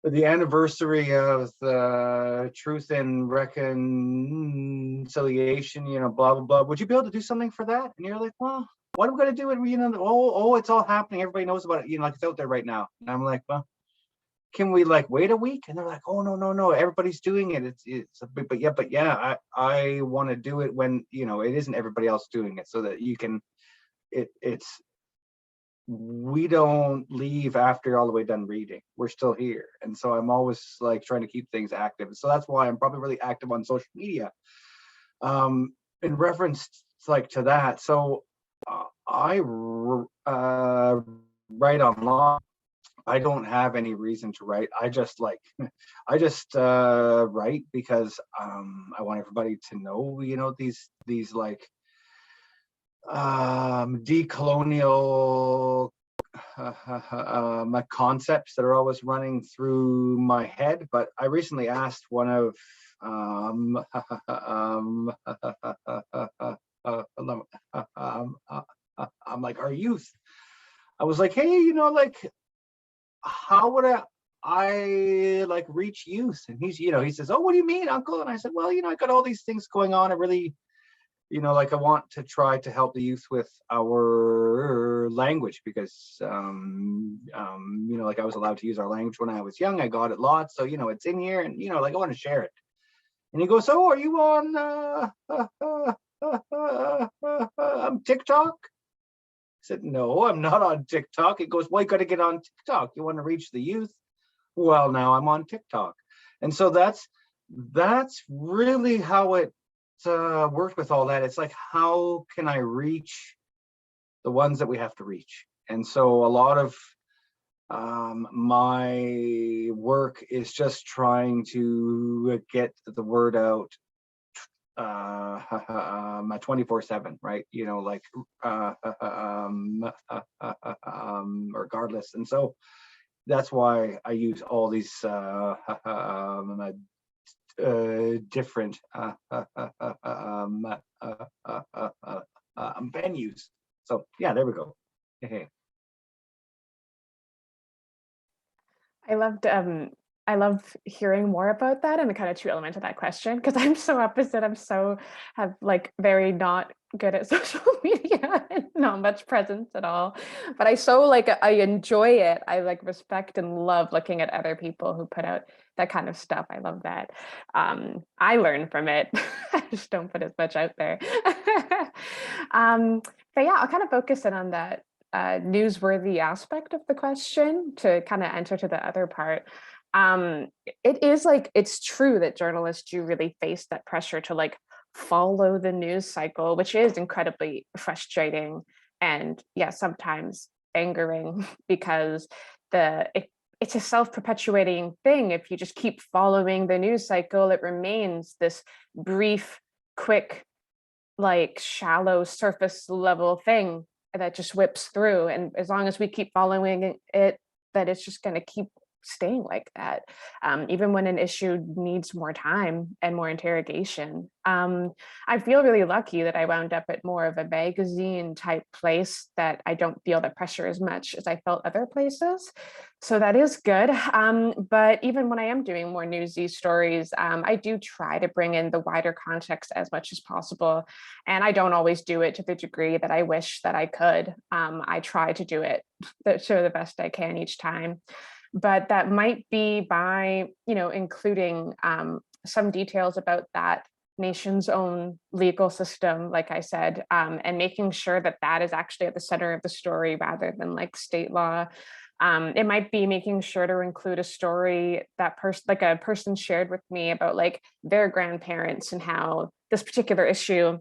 anniversary of the Truth and Reconciliation, blah blah blah, would you be able to do something for that? And you're like, well, what am I going to do? And it's all happening, everybody knows about it, like it's out there right now. And I'm like, well, can we like wait a week? And they're like, oh no, everybody's doing it. It's but yeah, I want to do it when it isn't everybody else doing it, so that you can we don't leave after all the way done reading. We're still here. And so I'm always like trying to keep things active. So that's why I'm probably really active on social media in reference like to that. So I write online. I don't have any reason to write. I just write because I want everybody to know, these like decolonial concepts that are always running through my head. But I recently asked one of I'm like our youth. I was like, hey, like, how would I like reach youth? And he's, he says, oh, what do you mean, uncle? And I said, well, I got all these things going on. I really you know, like I want to try to help the youth with our language because, you know, like I was allowed to use our language when I was young. I got it lots. So, you know, it's in here and, you know, like I want to share it. And he goes, so are you on TikTok? I said, no, I'm not on TikTok. It goes, well, you got to get on TikTok. You want to reach the youth? Well, now I'm on TikTok. And so that's really how it worked with all that. It's like, how can I reach the ones that we have to reach? And so a lot of my work is just trying to get the word out 24/7, right? You know, like regardless. And so that's why I use all these different venues. So yeah, there we go. I love hearing more about that and the kind of two elements of that question, because I'm so opposite. Have like very not good at social media and not much presence at all. But I enjoy it. I like respect and love looking at other people who put out that kind of stuff. I love that. I learn from it. I just don't put as much out there. But yeah, I'll kind of focus in on that newsworthy aspect of the question to kind of enter to the other part. It is like, it's true that journalists do really face that pressure to like follow the news cycle, which is incredibly frustrating and yeah, sometimes angering because it's a self-perpetuating thing. If you just keep following the news cycle, it remains this brief, quick, like shallow surface level thing that just whips through. And as long as we keep following it, that it's just going to keep staying like that, even when an issue needs more time and more interrogation. I feel really lucky that I wound up at more of a magazine type place that I don't feel the pressure as much as I felt other places. So that is good. But even when I am doing more newsy stories, I do try to bring in the wider context as much as possible. And I don't always do it to the degree that I wish that I could. I try to do it to the best I can each time. But that might be by, you know, including some details about that nation's own legal system, like I said, and making sure that that is actually at the center of the story rather than like state law. It might be making sure to include a story that a person shared with me about like their grandparents and how this particular issue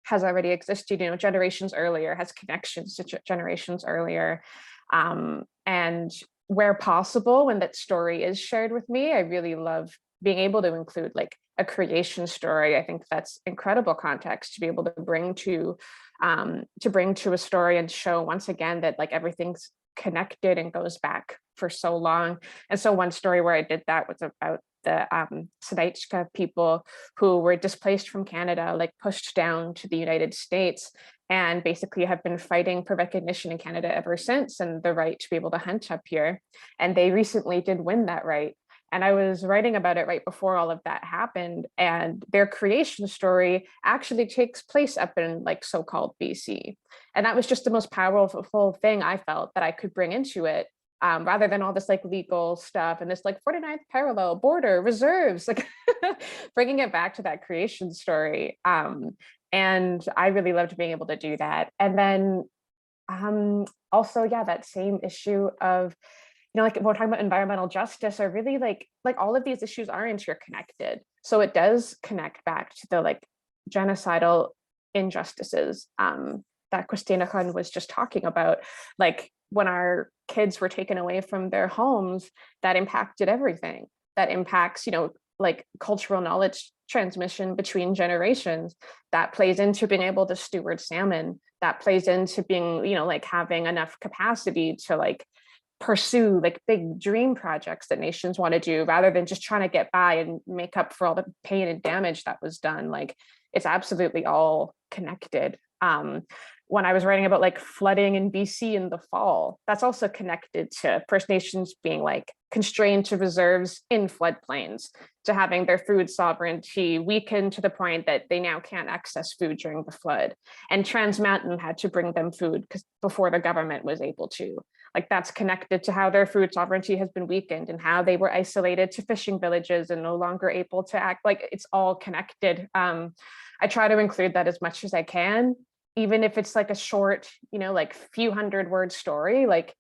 has already existed, you know, generations earlier, has connections to generations earlier. And where possible, when that story is shared with me, I really love being able to include like a creation story. I think that's incredible context to be able to bring to a story and show once again that like everything's connected and goes back for so long. And so one story where I did that was about the Qwustenuxun people who were displaced from Canada, like pushed down to the United States, and basically have been fighting for recognition in Canada ever since and the right to be able to hunt up here. And they recently did win that right. And I was writing about it right before all of that happened. And their creation story actually takes place up in like so-called BC. And that was just the most powerful thing I felt that I could bring into it. Rather than all this like legal stuff and this like 49th parallel border reserves, like bringing it back to that creation story. And I really loved being able to do that. And then also, yeah, that same issue of, you know, like we're talking about environmental justice, or really like all of these issues are interconnected. So it does connect back to the like genocidal injustices that Qwustenuxun was just talking about. Like when our kids were taken away from their homes, that impacted everything. That impacts, you know, like cultural knowledge transmission between generations. That plays into being able to steward salmon. That plays into being, you know, like having enough capacity to like pursue like big dream projects that nations want to do, rather than just trying to get by and make up for all the pain and damage that was done. Like it's absolutely all connected. When I was writing about like flooding in BC in the fall, that's also connected to First Nations being like constrained to reserves in floodplains, to having their food sovereignty weakened to the point that they now can't access food during the flood. And Trans Mountain had to bring them food before the government was able to. Like, that's connected to how their food sovereignty has been weakened and how they were isolated to fishing villages and no longer able to act. Like, it's all connected. I try to include that as much as I can, even if it's like a short, like few 100-word story. Like,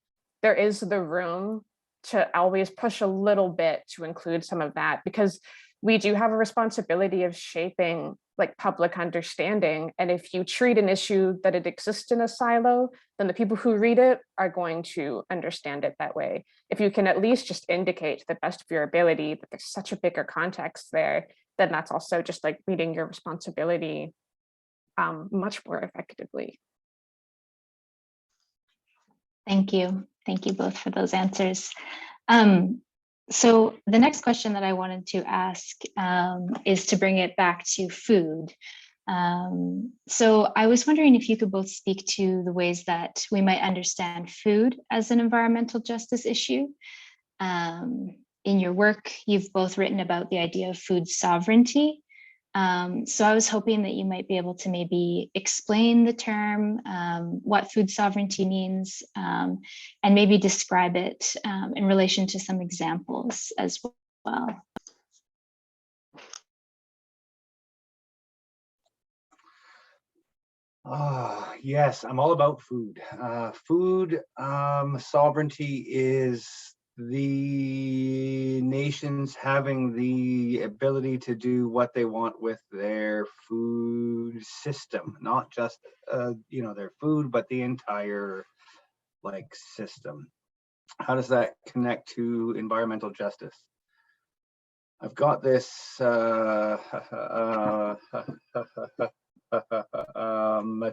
there is the room to always push a little bit to include some of that, because we do have a responsibility of shaping like public understanding. And if you treat an issue that it exists in a silo, then the people who read it are going to understand it that way. If you can at least just indicate to the best of your ability that there's such a bigger context there, then that's also just like reading your responsibility much more effectively. Thank you. Thank you both for those answers. So the next question that I wanted to ask is to bring it back to food. So I was wondering if you could both speak to the ways that we might understand food as an environmental justice issue. In your work, you've both written about the idea of food sovereignty. So I was hoping that you might be able to maybe explain the term, what food sovereignty means, and maybe describe it in relation to some examples as well. Yes, I'm all about food. Food sovereignty is the nations having the ability to do what they want with their food system, not just their food, but the entire system. How does that connect to environmental justice? I've got this a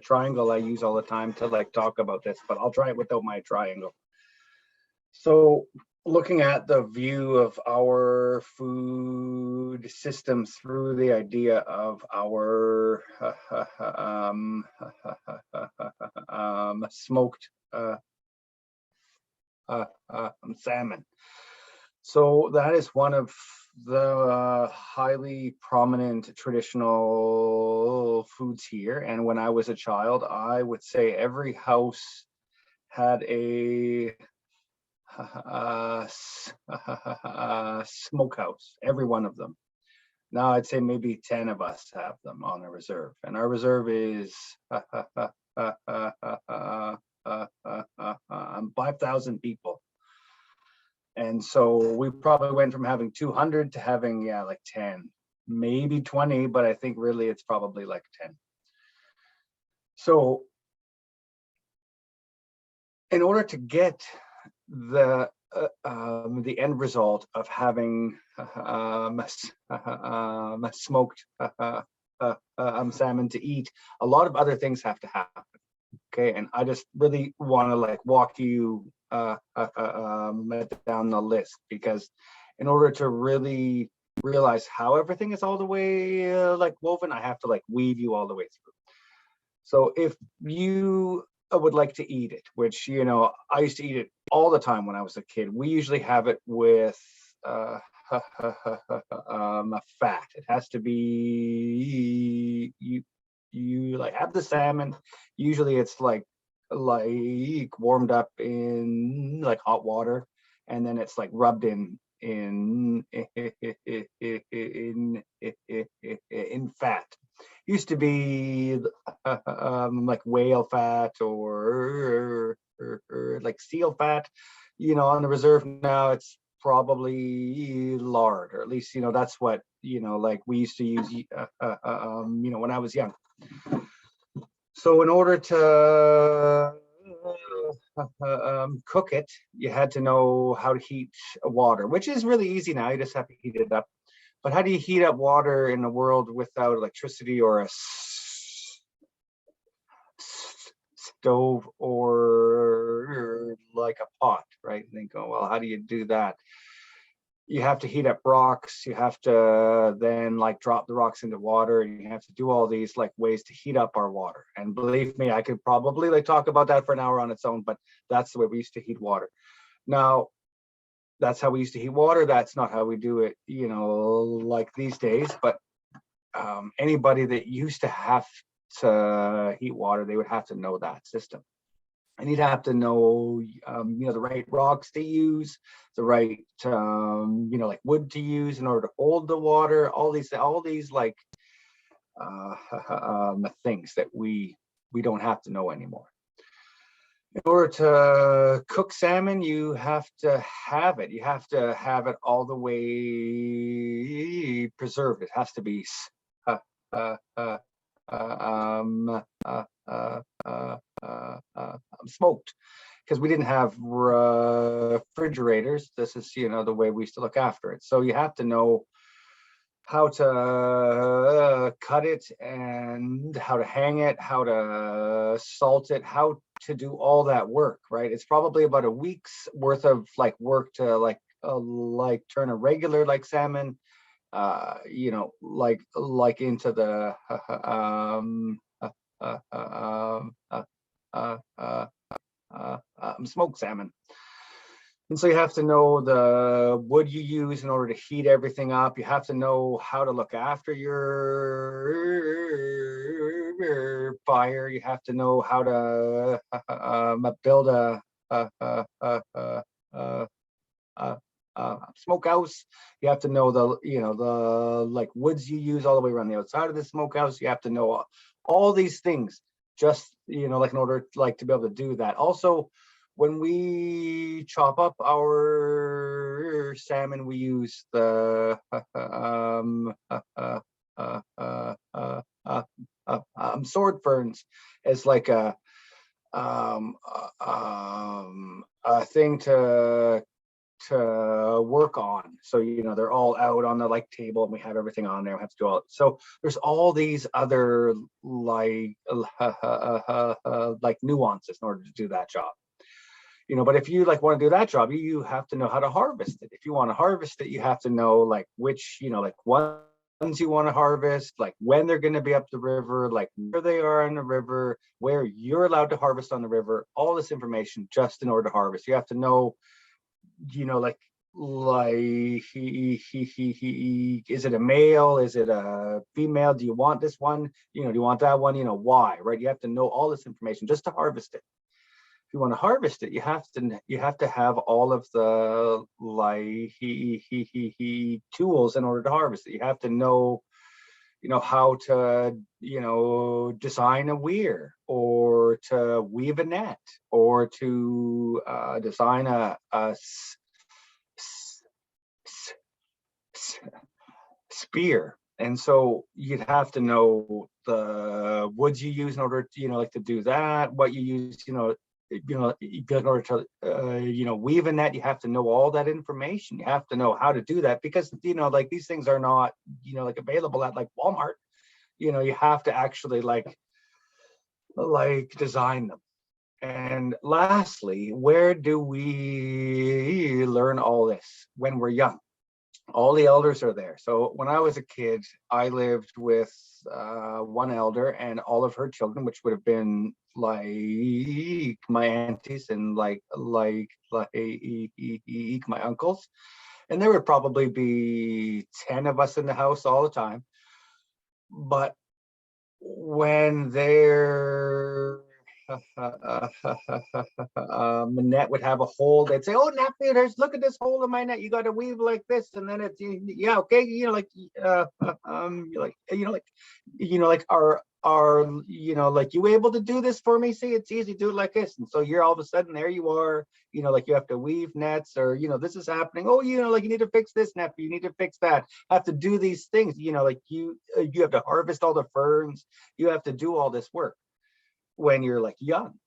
triangle I use all the time to talk about this, but I'll try it without my triangle. So looking at the view of our food system through the idea of our smoked salmon. So that is one of the highly prominent traditional foods here. And when I was a child, I would say every house had a smokehouse, every one of them. Now I'd say maybe 10 of us have them on a reserve, and our reserve is 5,000 people. And so we probably went from having 200 to having 10, maybe 20, but I think really it's probably 10. So in order to get the end result of having smoked salmon to eat, a lot of other things have to happen. Okay, and I just really want to walk you down the list, because in order to really realize how everything is all the way woven, I have to weave you all the way through. So if you would like to eat it, which I used to eat it all the time when I was a kid, we usually have it with fat. It has to be you have the salmon. Usually it's warmed up in hot water, and then it's rubbed in fat. Used to be whale fat or seal fat. On the reserve now it's probably lard, or at least that's what we used to use when I was young. So in order to cook it, you had to know how to heat water, which is really easy now. You just have to heat it up. But how do you heat up water in a world without electricity or a stove or a pot, right? And then go, well, how do you do that? You have to heat up rocks. You have to then drop the rocks into water, and you have to do all these ways to heat up our water. And believe me, I could probably talk about that for an hour on its own, but that's the way we used to heat water. Now, that's how we used to heat water. That's not how we do it, like these days. But anybody that used to have to heat water, they would have to know that system. And you'd have to know, the right rocks to use, the right, like wood to use in order to hold the water. All these like things that we don't have to know anymore. In order to cook salmon, you have to have it. You have to have it all the way preserved. It has to be smoked, because we didn't have refrigerators. This is, the way we used to look after it. So you have to know how to cut it and how to hang it, how to salt it, how to do all that work, right? It's probably about a week's worth of work to turn a regular salmon, into the smoked salmon. And so you have to know the wood you use in order to heat everything up. You have to know how to look after your fire. You have to know how to build a smokehouse. You have to know the woods you use all the way around the outside of the smokehouse. You have to know all these things just in order to be able to do that. Also, when we chop up our salmon, we use the sword ferns as a thing to work on. So they're all out on the table, and we have everything on there. We have to do all. So there's all these other nuances in order to do that job. But if you want to do that job, you have to know how to harvest it. If you want to harvest it, you have to know which ones you want to harvest, when they're going to be up the river, where they are on the river, where you're allowed to harvest on the river. All this information just in order to harvest. You have to know, is it a male? Is it a female? Do you want this one? Do you want that one? Why, right? You have to know all this information just to harvest it. If you want to harvest it, you have to have all of the tools in order to harvest it. You have to know, how to, design a weir, or to weave a net, or to design a spear. And so you'd have to know the woods you use in order to, to do that, what you use, in order to, weave a net. You have to know all that information. You have to know how to do that, because, these things are not, available at Walmart. You have to actually design them. And lastly, where do we learn all this? When we're young. All the elders are there. So when I was a kid, I lived with one elder and all of her children, which would have been my aunties and my uncles. And there would probably be 10 of us in the house all the time. But when their net would have a hole, they'd say, "Oh, nephew, look at this hole in my net. You got to weave like this," and then it's okay, are you able to do this for me? See, it's easy, do it like this. And so you're all of a sudden there you are, you have to weave nets, or this is happening. Oh, you need to fix this, nephew, you need to fix that. I have to do these things, you have to harvest all the ferns. You have to do all this work when you're young.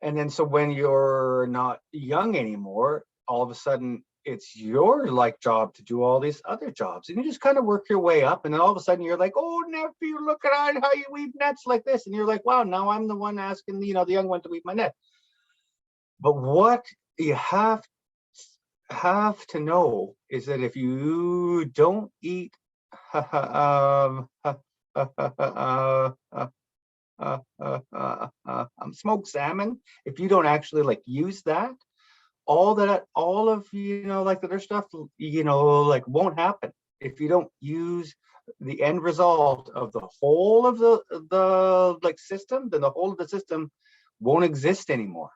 And then so when you're not young anymore, all of a sudden it's your job to do all these other jobs, and you just kind of work your way up, and then all of a sudden you're like, "Oh, nephew, look at how you weave nets like this," and you're like, "Wow, now I'm the one asking the young one to weave my net." But what you have to know is that if you don't eat smoked salmon, if you don't actually use that, all of, like the other stuff, like won't happen if you don't use the end result of the whole of the like system. Then the whole of the system won't exist anymore.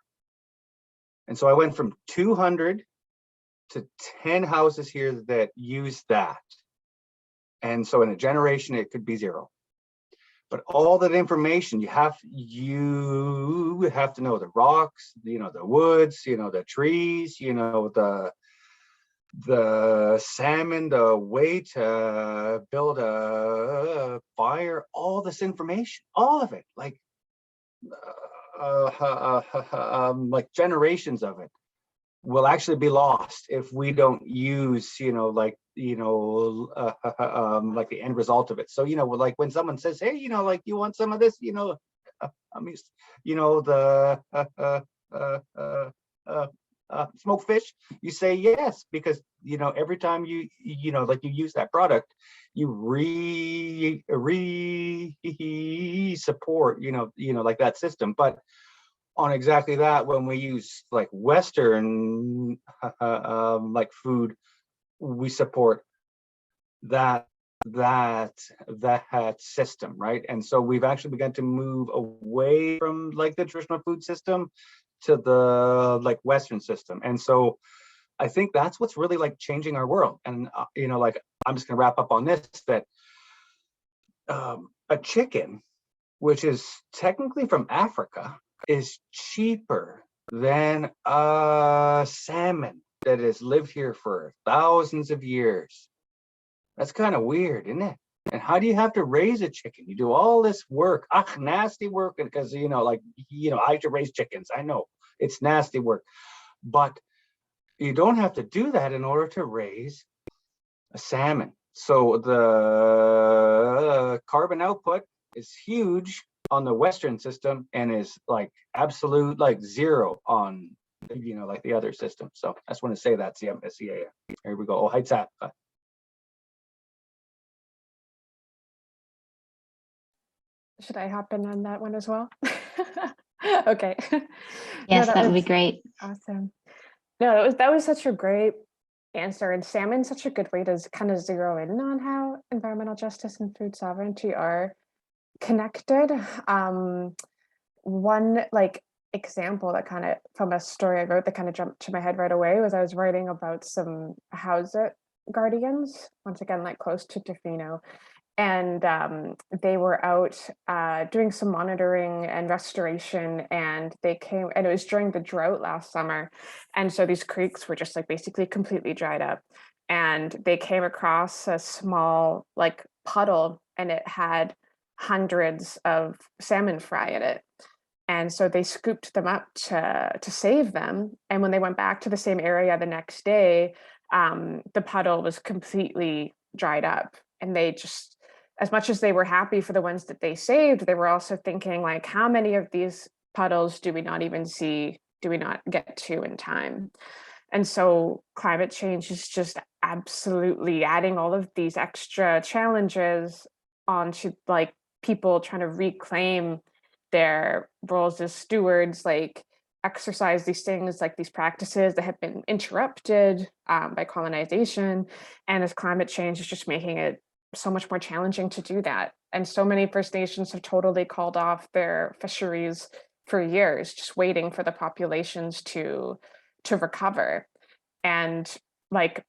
And so I went from 200 to 10 houses here that use that. And so in a generation, it could be 0. But all that information you have to know the rocks, the woods, the trees, the salmon, the way to build a fire, all this information, all of it, like generations of it will actually be lost if we don't use, like the end result of it. So, like when someone says, hey, like you want some of this, smoked fish, you say yes, because every time you use that product, you support like that system. But on exactly that, when we use like Western like food, we support that system, right? And so we've actually begun to move away from like the traditional food system to the like Western system. And so I think that's what's really like changing our world. And like I'm just gonna wrap up on this, that a chicken, which is technically from Africa, is cheaper than a salmon that has lived here for thousands of years. That's kind of weird, isn't it? And how do you have to raise a chicken? You do all this work, nasty work, because I should raise chickens. I know it's nasty work, but you don't have to do that in order to raise a salmon. So the carbon output is huge on the Western system and is like absolute like 0 on like the other system. So I just want to say that. Here we go. Oh, hi, Zap. Should I hop in on that one as well? Okay. Yes, that would be great. Awesome. No, that was such a great answer, and salmon's such a good way to kind of zero in on how environmental justice and food sovereignty are connected. One like example that kind of from a story I wrote that kind of jumped to my head right away was I was writing about some house guardians, once again like close to Tofino, and they were out doing some monitoring and restoration, and they came, and it was during the drought last summer, and so these creeks were just like basically completely dried up, and they came across a small like puddle, and it had hundreds of salmon fry in it. And so they scooped them up to save them, and when they went back to the same area the next day, the puddle was completely dried up, and they just, as much as they were happy for the ones that they saved, they were also thinking like, how many of these puddles do we not even see, do we not get to in time? And so climate change is just absolutely adding all of these extra challenges onto like people trying to reclaim their roles as stewards, like exercise these things, like these practices that have been interrupted by colonization. And as climate change is just making it so much more challenging to do that. And so many First Nations have totally called off their fisheries for years, just waiting for the populations to recover. And like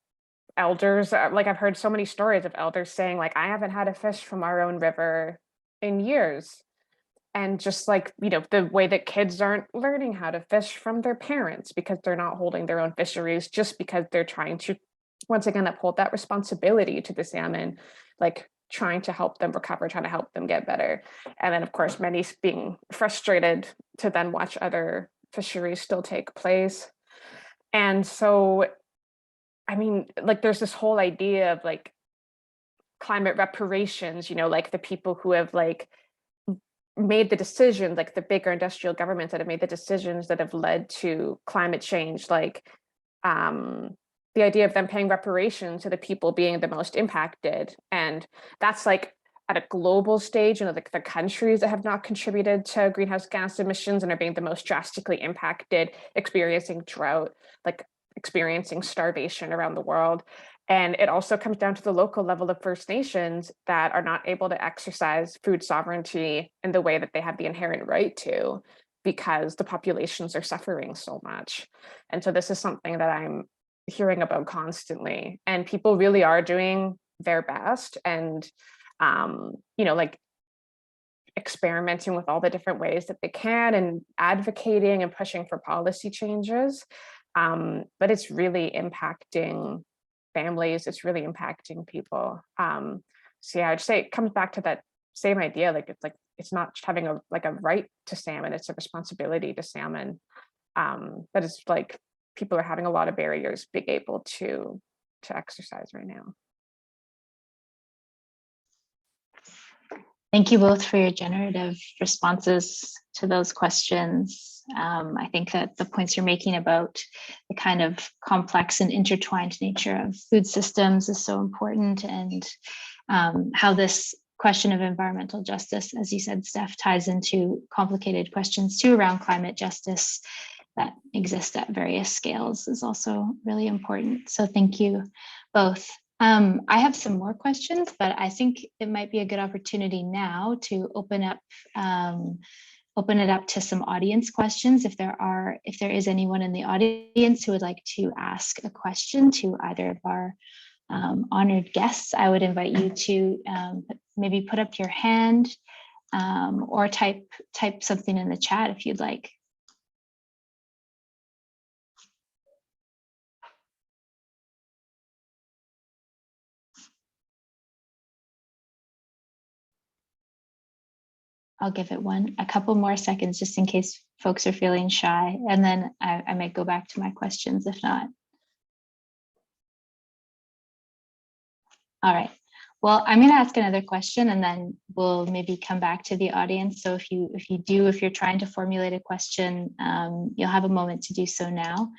elders, like I've heard so many stories of elders saying like, I haven't had a fish from our own river in years. And just like, the way that kids aren't learning how to fish from their parents because they're not holding their own fisheries, just because they're trying to, once again, uphold that responsibility to the salmon, like trying to help them recover, trying to help them get better. And then of course, many being frustrated to then watch other fisheries still take place. And so, I mean, like there's this whole idea of like climate reparations, like the people who have like made the decisions, like the bigger industrial governments that have made the decisions that have led to climate change, like the idea of them paying reparations to the people being the most impacted. And that's like at a global stage, the countries that have not contributed to greenhouse gas emissions and are being the most drastically impacted, experiencing drought, like experiencing starvation around the world. And it also comes down to the local level of First Nations that are not able to exercise food sovereignty in the way that they have the inherent right to, because the populations are suffering so much. And so this is something that I'm hearing about constantly, and people really are doing their best and like experimenting with all the different ways that they can and advocating and pushing for policy changes. But it's really impacting families, it's really impacting people. So yeah, I'd say it comes back to that same idea, like it's not just having a right to salmon, it's a responsibility to salmon. But it's like people are having a lot of barriers being able to exercise right now. Thank you both for your generative responses to those questions. I think that the points you're making about the kind of complex and intertwined nature of food systems is so important, and how this question of environmental justice, as you said, Steph, ties into complicated questions too around climate justice that exist at various scales is also really important. So thank you both. I have some more questions, but I think it might be a good opportunity now to open it up to some audience questions. If there is anyone in the audience who would like to ask a question to either of our honored guests, I would invite you to maybe put up your hand or type something in the chat if you'd like. I'll give it a couple more seconds just in case folks are feeling shy, and then I might go back to my questions if not. All right, well, I'm going to ask another question and then we'll maybe come back to the audience. So if you're trying to formulate a question, you'll have a moment to do so now.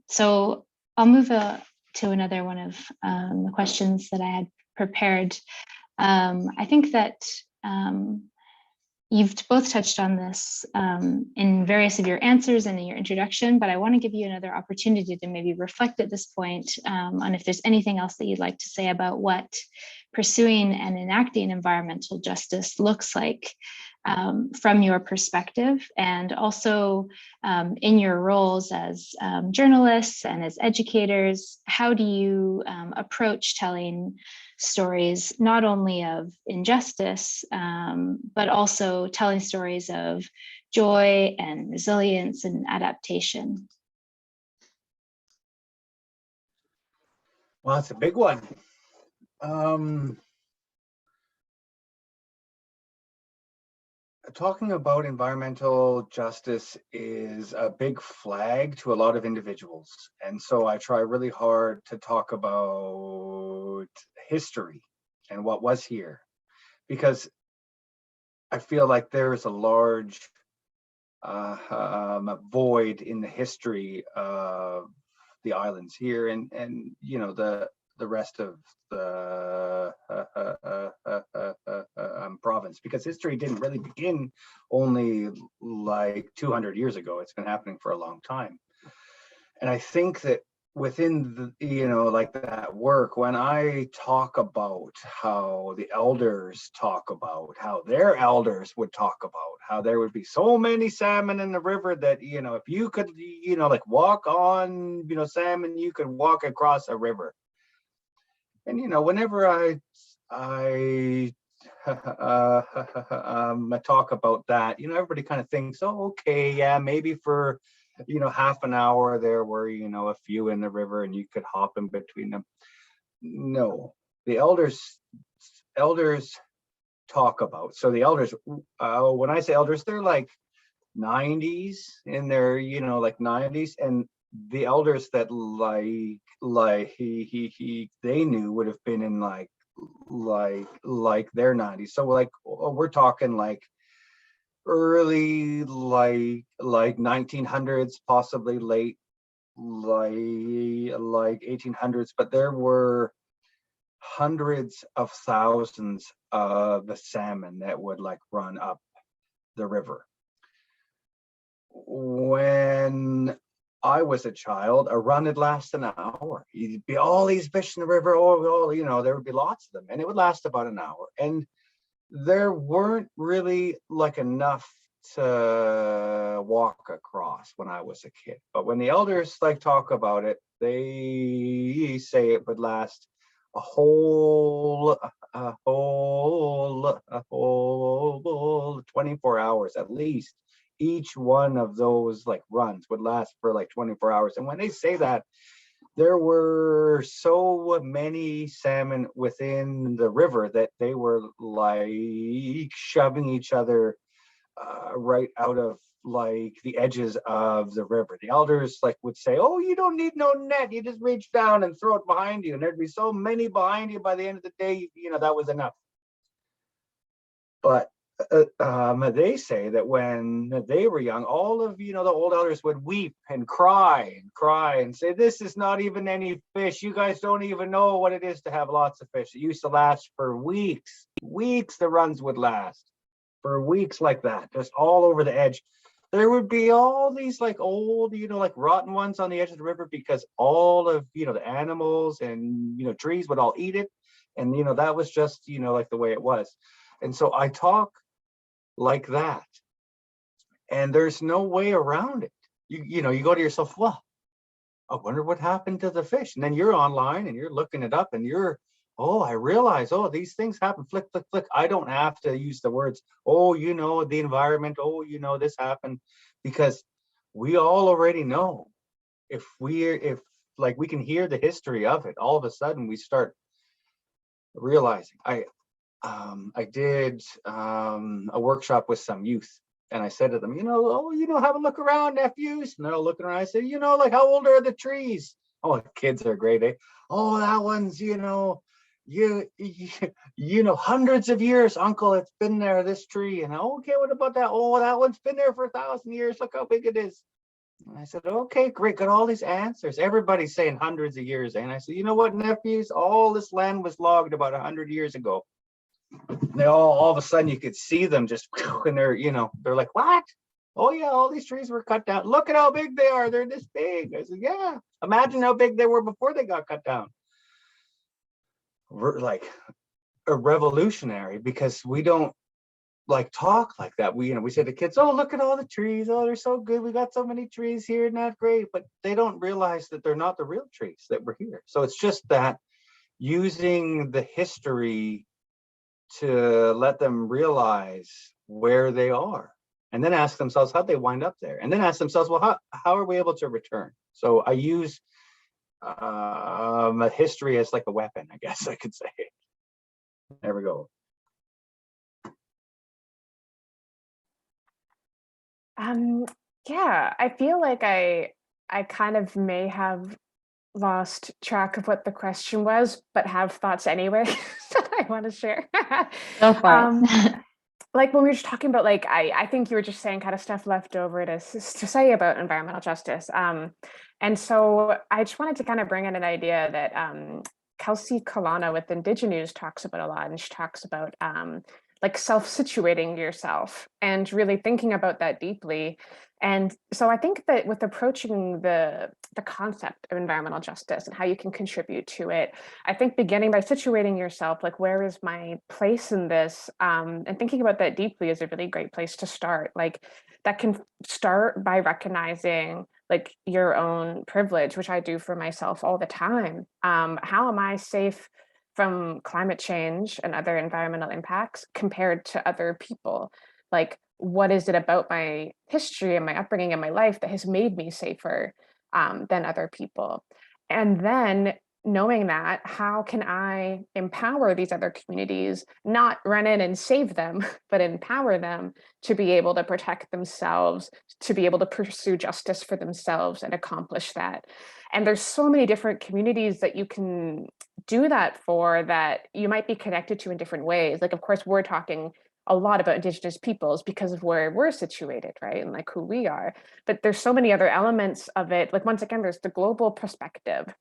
So I'll move to another one of the questions that I had prepared. I think that you've both touched on this in various of your answers and in your introduction, but I want to give you another opportunity to maybe reflect at this point on if there's anything else that you'd like to say about what pursuing and enacting environmental justice looks like from your perspective, and also in your roles as journalists and as educators. How do you approach telling stories not only of injustice, but also telling stories of joy and resilience and adaptation? Well, that's a big one. Talking about environmental justice is a big flag to a lot of individuals. And so I try really hard to talk about history and what was here, because I feel like there is a large void in the history of the islands here and the rest of the province, because history didn't really begin only like 200 years ago. It's been happening for a long time. And I think that within like that work, when I talk about how the elders talk about how their elders would talk about how there would be so many salmon in the river that if you could like walk on salmon, you could walk across a river. And whenever I talk about that, everybody kind of thinks, oh, okay, yeah, maybe for half an hour there were a few in the river and you could hop in between them. No, the elders talk about. So the elders, when I say elders, they're like 90s, in their like 90s, and the elders that they knew would have been in like their 90s. So like we're talking like early like 1900s, possibly late like 1800s. But there were hundreds of thousands of the salmon that would like run up the river. When I was a child, a run would last an hour. You'd be all these fish in the river, you know, there would be lots of them, and it would last about an hour. And there weren't really like enough to walk across when I was a kid. But when the elders like talk about it, they say it would last a whole 24 hours at least. Each one of those like runs would last for like 24 hours. And when they say that, there were so many salmon within the river that they were like shoving each other right out of like the edges of the river. The elders like would say, "Oh, you don't need no net. You just reach down and throw it behind you." And there'd be so many behind you by the end of the day, you know, that was enough. But they say that when they were young, all of, you know, the old elders would weep and cry and say, "This is not even any fish. You guys don't even know what it is to have lots of fish." It used to last for weeks. The runs would last for weeks like that, just all over the edge. There would be all these like old, you know, like rotten ones on the edge of the river because all of, you know, the animals and, you know, trees would all eat it. And, you know, that was just, you know, like the way it was. And so I talk like that, and there's no way around it. You know, you go to yourself, well, I wonder what happened to the fish. And then you're online and you're looking it up and you're, oh, I realize, oh, these things happen, flick, flick, flick. I don't have to use the words, oh, you know, the environment, oh, you know, this happened, because we all already know. If like we can hear the history of it, all of a sudden we start realizing. I did a workshop with some youth, and I said to them, you know, oh, you know, have a look around, nephews. And they're all looking around. I said, you know, like, how old are the trees? Oh, the kids are great, eh? Oh, that one's, you know, you know, hundreds of years, uncle, it's been there, this tree. And okay, what about that? Oh, that one's been there for 1,000 years. Look how big it is. And I said, okay, great, got all these answers. Everybody's saying hundreds of years. And I said, you know what, nephews, all this land was logged about 100 years ago. They all of a sudden you could see them just, and they're, you know, they're like, what? Oh yeah, all these trees were cut down. Look at how big they are. They're this big. I said, yeah, imagine how big they were before they got cut down. We're like a revolutionary, because we don't like talk like that. We, you know, we say to kids, oh, look at all the trees. Oh, they're so good. We got so many trees here, not great. But they don't realize that they're not the real trees that were here. So it's just that using the history to let them realize where they are, and then ask themselves how they wind up there, and then ask themselves, well, how are we able to return? So I use history as like a weapon, I guess I could say. There we go. Yeah, I feel like I kind of may have lost track of what the question was, but have thoughts anyway that I want to share. Go for it. Like when we were just talking about, like, I think you were just saying kind of stuff left over to say about environmental justice. And so I just wanted to kind of bring in an idea that Kelsey Kalana with Indigenous talks about a lot, and she talks about like self-situating yourself and really thinking about that deeply. And so I think that with approaching the concept of environmental justice and how you can contribute to it, I think beginning by situating yourself, like, where is my place in this? And thinking about that deeply is a really great place to start. Like, that can start by recognizing like your own privilege, which I do for myself all the time. How am I safe from climate change and other environmental impacts compared to other people? Like, what is it about my history and my upbringing and my life that has made me safer than other people? And then knowing that, how can I empower these other communities, not run in and save them, but empower them to be able to protect themselves, to be able to pursue justice for themselves and accomplish that? And there's so many different communities that you can do that for, that you might be connected to in different ways. Like, of course, we're talking a lot about Indigenous peoples because of where we're situated, right? And like who we are. But there's so many other elements of it. Like, once again, there's the global perspective.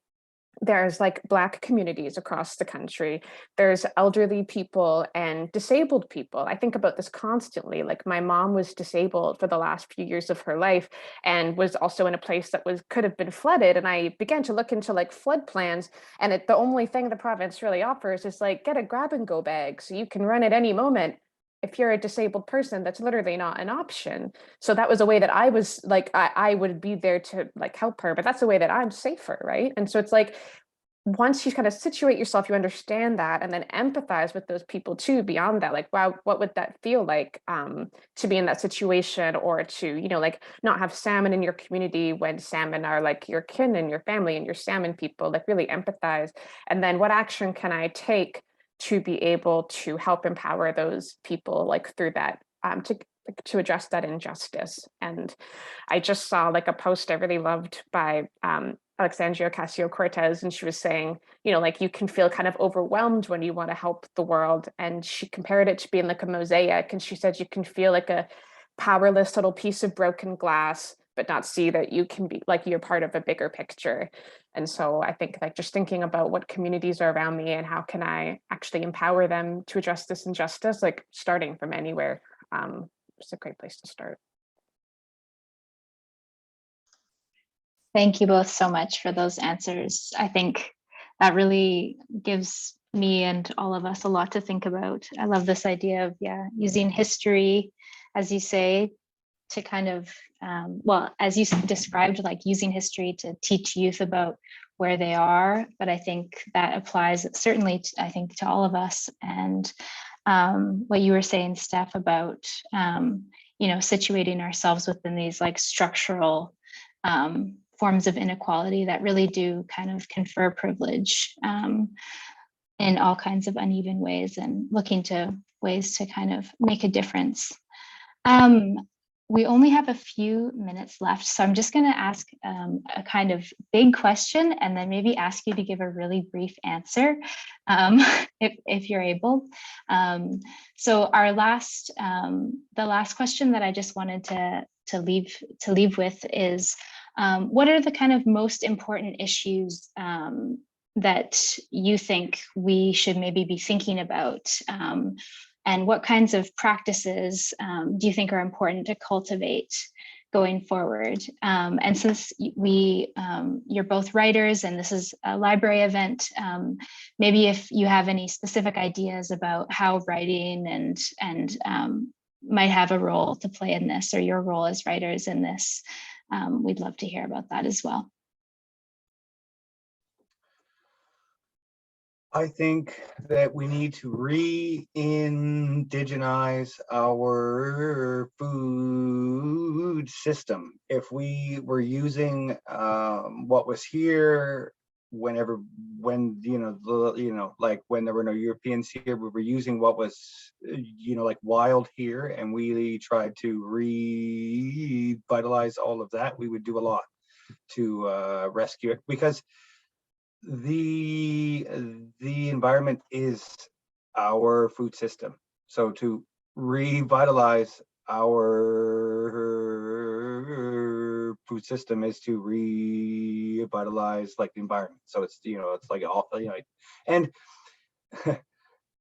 there's like Black communities across the country. There's elderly people and disabled people. I think about this constantly. Like my mom was disabled for the last few years of her life and was also in a place that could have been flooded. And I began to look into like flood plans. And the only thing the province really offers is like get a grab and go bag so you can run at any moment. If you're a disabled person, that's literally not an option. So that was a way that I was like, I would be there to like help her, but that's a way that I'm safer, right? And so it's like, once you kind of situate yourself, you understand that and then empathize with those people too, beyond that, like, wow, what would that feel like to be in that situation, or to, you know, like not have salmon in your community when salmon are like your kin and your family and your salmon people, like really empathize. And then what action can I take to be able to help empower those people like through that, to address that injustice. And I just saw like a post I really loved by Alexandria Ocasio-Cortez, and she was saying, you know, like you can feel kind of overwhelmed when you want to help the world. And she compared it to being like a mosaic. And she said you can feel like a powerless little piece of broken glass, but not see that you can be like you're part of a bigger picture. And so I think like just thinking about what communities are around me and how can I actually empower them to address this injustice, like starting from anywhere, it's a great place to start. Thank you both so much for those answers. I think that really gives me and all of us a lot to think about. I love this idea of, yeah, using history, as you say, to kind of, well, as you described, like using history to teach youth about where they are. But I think that applies certainly, I think, to all of us. And what you were saying, Steph, about, you know, situating ourselves within these like structural forms of inequality that really do kind of confer privilege in all kinds of uneven ways, and looking to ways to kind of make a difference. We only have a few minutes left, so I'm just going to ask a kind of big question and then maybe ask you to give a really brief answer if you're able. So our last, the last question that I just wanted to leave with is, what are the kind of most important issues that you think we should maybe be thinking about? And what kinds of practices do you think are important to cultivate going forward? And since you're both writers and this is a library event, maybe if you have any specific ideas about how writing and might have a role to play in this, or your role as writers in this, we'd love to hear about that as well. I think that we need to re-indigenize our food system. If we were using what was here when like when there were no Europeans here, we were using what was, like wild here, and we tried to revitalize all of that, we would do a lot to rescue it, because the environment is our food system. So to revitalize our food system is to revitalize like the environment. So it's, it's like all, and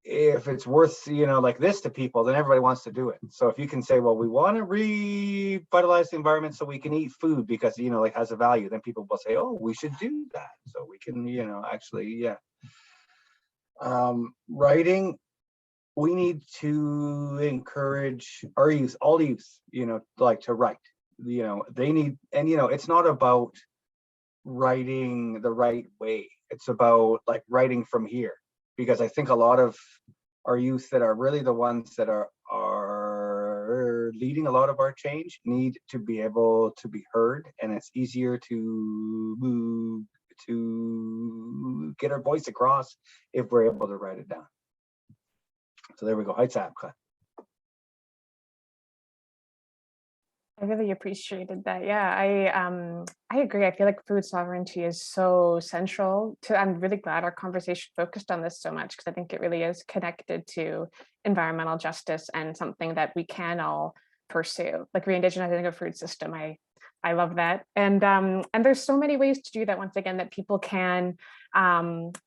if it's worth, like this to people, then everybody wants to do it. So if you can say, well, we want to revitalize the environment so we can eat food because, like has a value, then people will say, oh, we should do that. So we can, actually, yeah. Writing, we need to encourage our youth, all youth, like to write, they need, and, it's not about writing the right way. It's about like writing from here. Because I think a lot of our youth that are really the ones that are leading a lot of our change need to be able to be heard, and it's easier to get our voice across if we're able to write it down. So there we go. I really appreciated that. Yeah, I agree. I feel like food sovereignty is so central to, I'm really glad our conversation focused on this so much, because I think it really is connected to environmental justice and something that we can all pursue. Like re-indigenizing a food system, I love that. And there's so many ways to do that, once again, that people can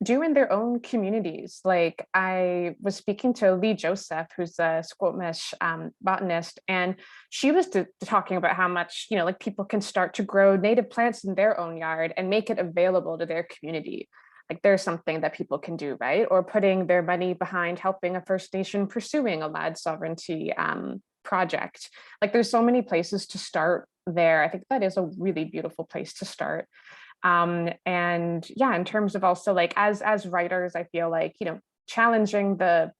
do in their own communities. Like I was speaking to Lee Joseph, who's a Squamish botanist, and she was talking about how much, like people can start to grow native plants in their own yard and make it available to their community. Like there's something that people can do, right? Or putting their money behind helping a First Nation pursuing a land sovereignty project. Like there's so many places to start there. I think that is a really beautiful place to start. And yeah, in terms of also like as writers, I feel like, challenging the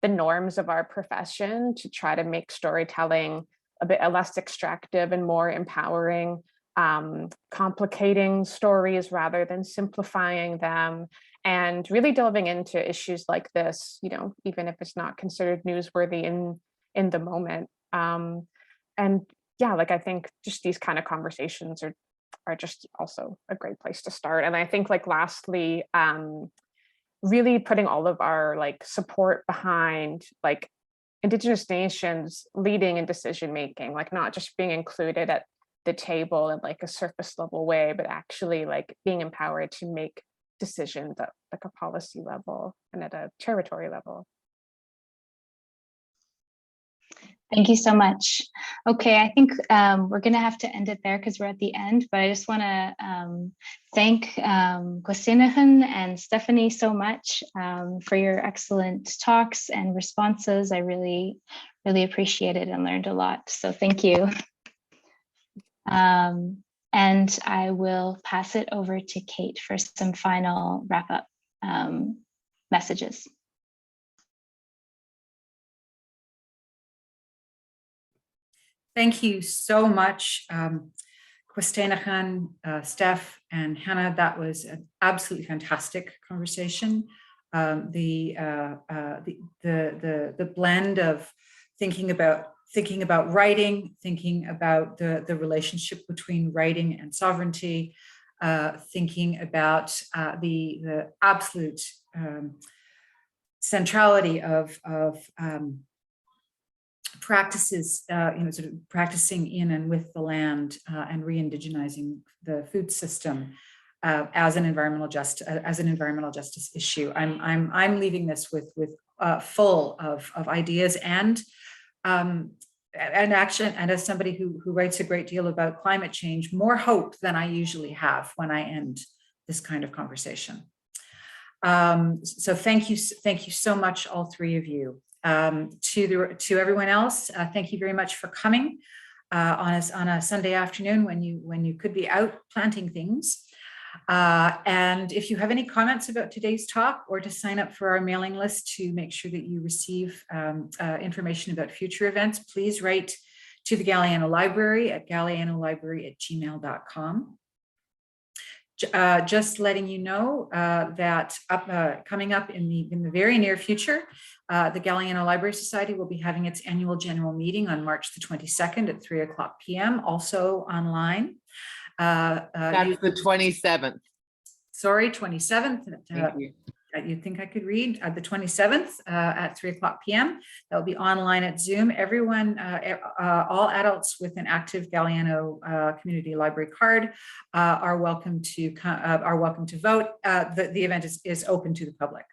norms of our profession to try to make storytelling a bit less extractive and more empowering, complicating stories rather than simplifying them, and really delving into issues like this, even if it's not considered newsworthy in the moment. And yeah, like I think just these kind of conversations are just also a great place to start. And I think like lastly, really putting all of our like support behind like Indigenous nations leading in decision making, like not just being included at the table in like a surface level way, but actually like being empowered to make decisions at like a policy level and at a territory level. Thank you so much. Okay, I think we're going to have to end it there because we're at the end, but I just want to thank Qwustenuxun and Stephanie so much for your excellent talks and responses. I really, really appreciated and learned a lot. So thank you. And I will pass it over to Kate for some final wrap-up messages. Thank you so much, Qwustenuxun, Steph, and Hannah. That was an absolutely fantastic conversation. The blend of thinking about writing, thinking about the relationship between writing and sovereignty, thinking about the absolute centrality of practices, sort of practicing in and with the land and re-indigenizing the food system as an environmental justice issue. I'm leaving this with full of ideas and action, and as somebody who writes a great deal about climate change, more hope than I usually have when I end this kind of conversation. So thank you so much, all three of you. To everyone else, thank you very much for coming on a Sunday afternoon when you could be out planting things. And if you have any comments about today's talk, or to sign up for our mailing list to make sure that you receive information about future events, please write to the Galiano Library at galianolibrary@gmail.com. Just letting you know that coming up in the very near future, the Galiano Library Society will be having its annual general meeting on March the 22nd at 3:00 p.m. also online. That's the 27th. Sorry, 27th. Thank you. You'd think I could read the 27th at 3:00 p.m. That will be online at Zoom. Everyone, all adults with an active Galiano Community Library card are welcome to vote. The event is open to the public.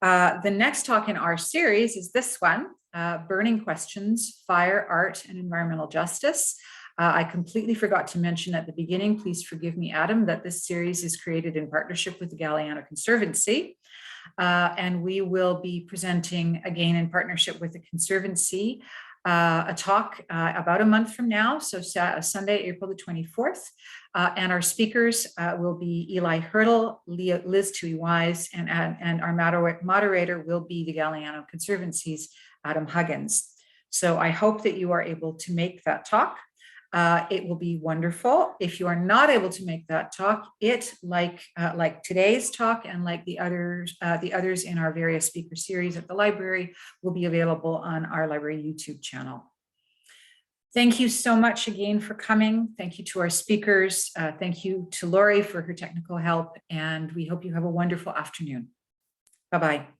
The next talk in our series is this one, Burning Questions, Fire, Art, and Environmental Justice. I completely forgot to mention at the beginning, please forgive me, Adam, that this series is created in partnership with the Galiano Conservancy. And we will be presenting again in partnership with the Conservancy, a talk about a month from now, so Sunday, April the 24th. And our speakers will be Eli Hurdle, Liz Tui-Wise, and our moderator will be the Galiano Conservancy's Adam Huggins. So I hope that you are able to make that talk. It will be wonderful. If you are not able to make that talk, like today's talk and like the others in our various speaker series at the library, will be available on our library YouTube channel. Thank you so much again for coming. Thank you to our speakers. Thank you to Lori for her technical help, and we hope you have a wonderful afternoon. Bye-bye.